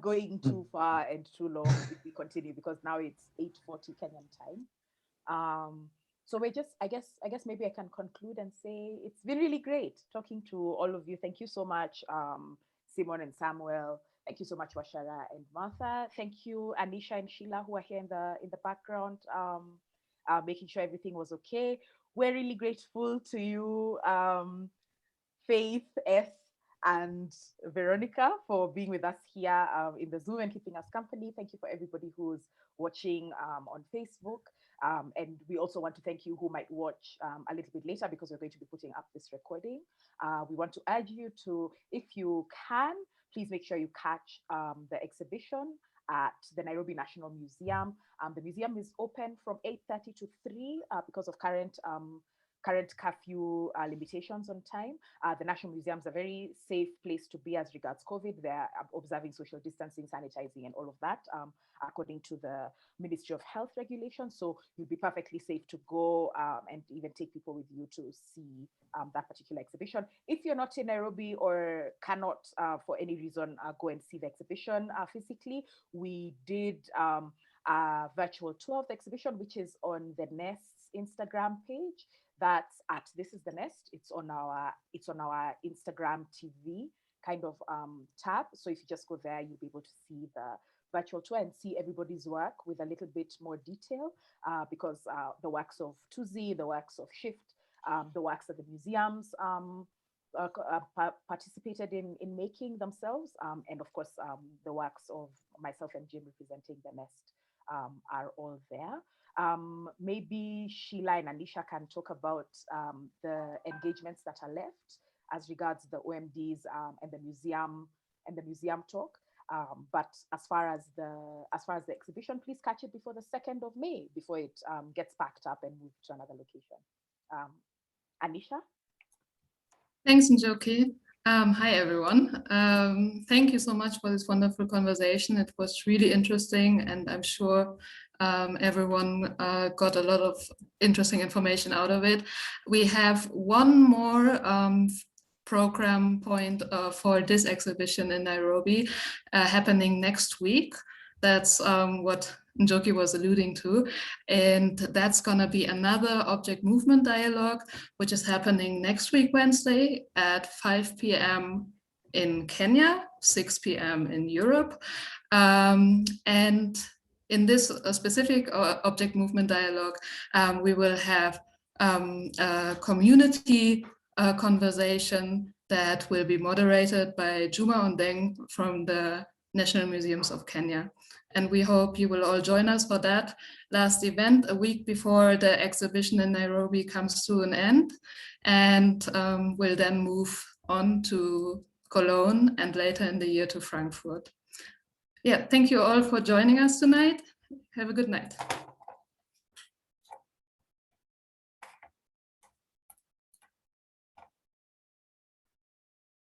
going too far and too long if we continue, because now it's 8:40 Kenyan time. So we're just, I guess maybe I can conclude and say it's been really great talking to all of you. Thank you so much, Simon and Samuel. Thank you so much, Washara and Martha. Thank you, Anisha and Sheila, who are here in the background, making sure everything was okay. We're really grateful to you, Faith, S, and Veronica, for being with us here in the Zoom and keeping us company. Thank you for everybody who's watching on Facebook. And we also want to thank you who might watch a little bit later, because we're going to be putting up this recording. We want to urge you to, if you can, please make sure you catch the exhibition at the Nairobi National Museum. The museum is open from 8:30 to 3 because of current curfew limitations on time. The National Museum is a very safe place to be as regards COVID. They're observing social distancing, sanitizing, and all of that according to the Ministry of Health regulations. So you'll be perfectly safe to go and even take people with you to see that particular exhibition. If you're not in Nairobi or cannot for any reason go and see the exhibition physically, we did a virtual tour of the exhibition, which is on the Nest's Instagram page. That's at This Is the Nest. It's on our Instagram TV kind of tab. So if you just go there, you'll be able to see the virtual tour and see everybody's work with a little bit more detail, because the works of Tuzi, the works of Shift, the works that the museums participated in making themselves, and of course the works of myself and Jim representing the Nest are all there. Maybe Sheila and Anisha can talk about the engagements that are left as regards the OMDs and the museum talk. But as far as the exhibition, please catch it before the 2nd of May, before it gets packed up and moved to another location. Anisha? Thanks, Njoki. Hi, everyone. Thank you so much for this wonderful conversation. It was really interesting, and I'm sure everyone got a lot of interesting information out of it. We have one more program point for this exhibition in Nairobi happening next week. That's what Njoki was alluding to. And that's going to be another object movement dialogue, which is happening next week, Wednesday at 5 p.m. in Kenya, 6 p.m. in Europe. And in this specific object movement dialogue, we will have a community conversation that will be moderated by Juma Ondeng from the National Museums of Kenya. And we hope you will all join us for that last event a week before the exhibition in Nairobi comes to an end, and we'll then move on to Cologne and later in the year to Frankfurt. Yeah, thank you all for joining us tonight. Have a good night.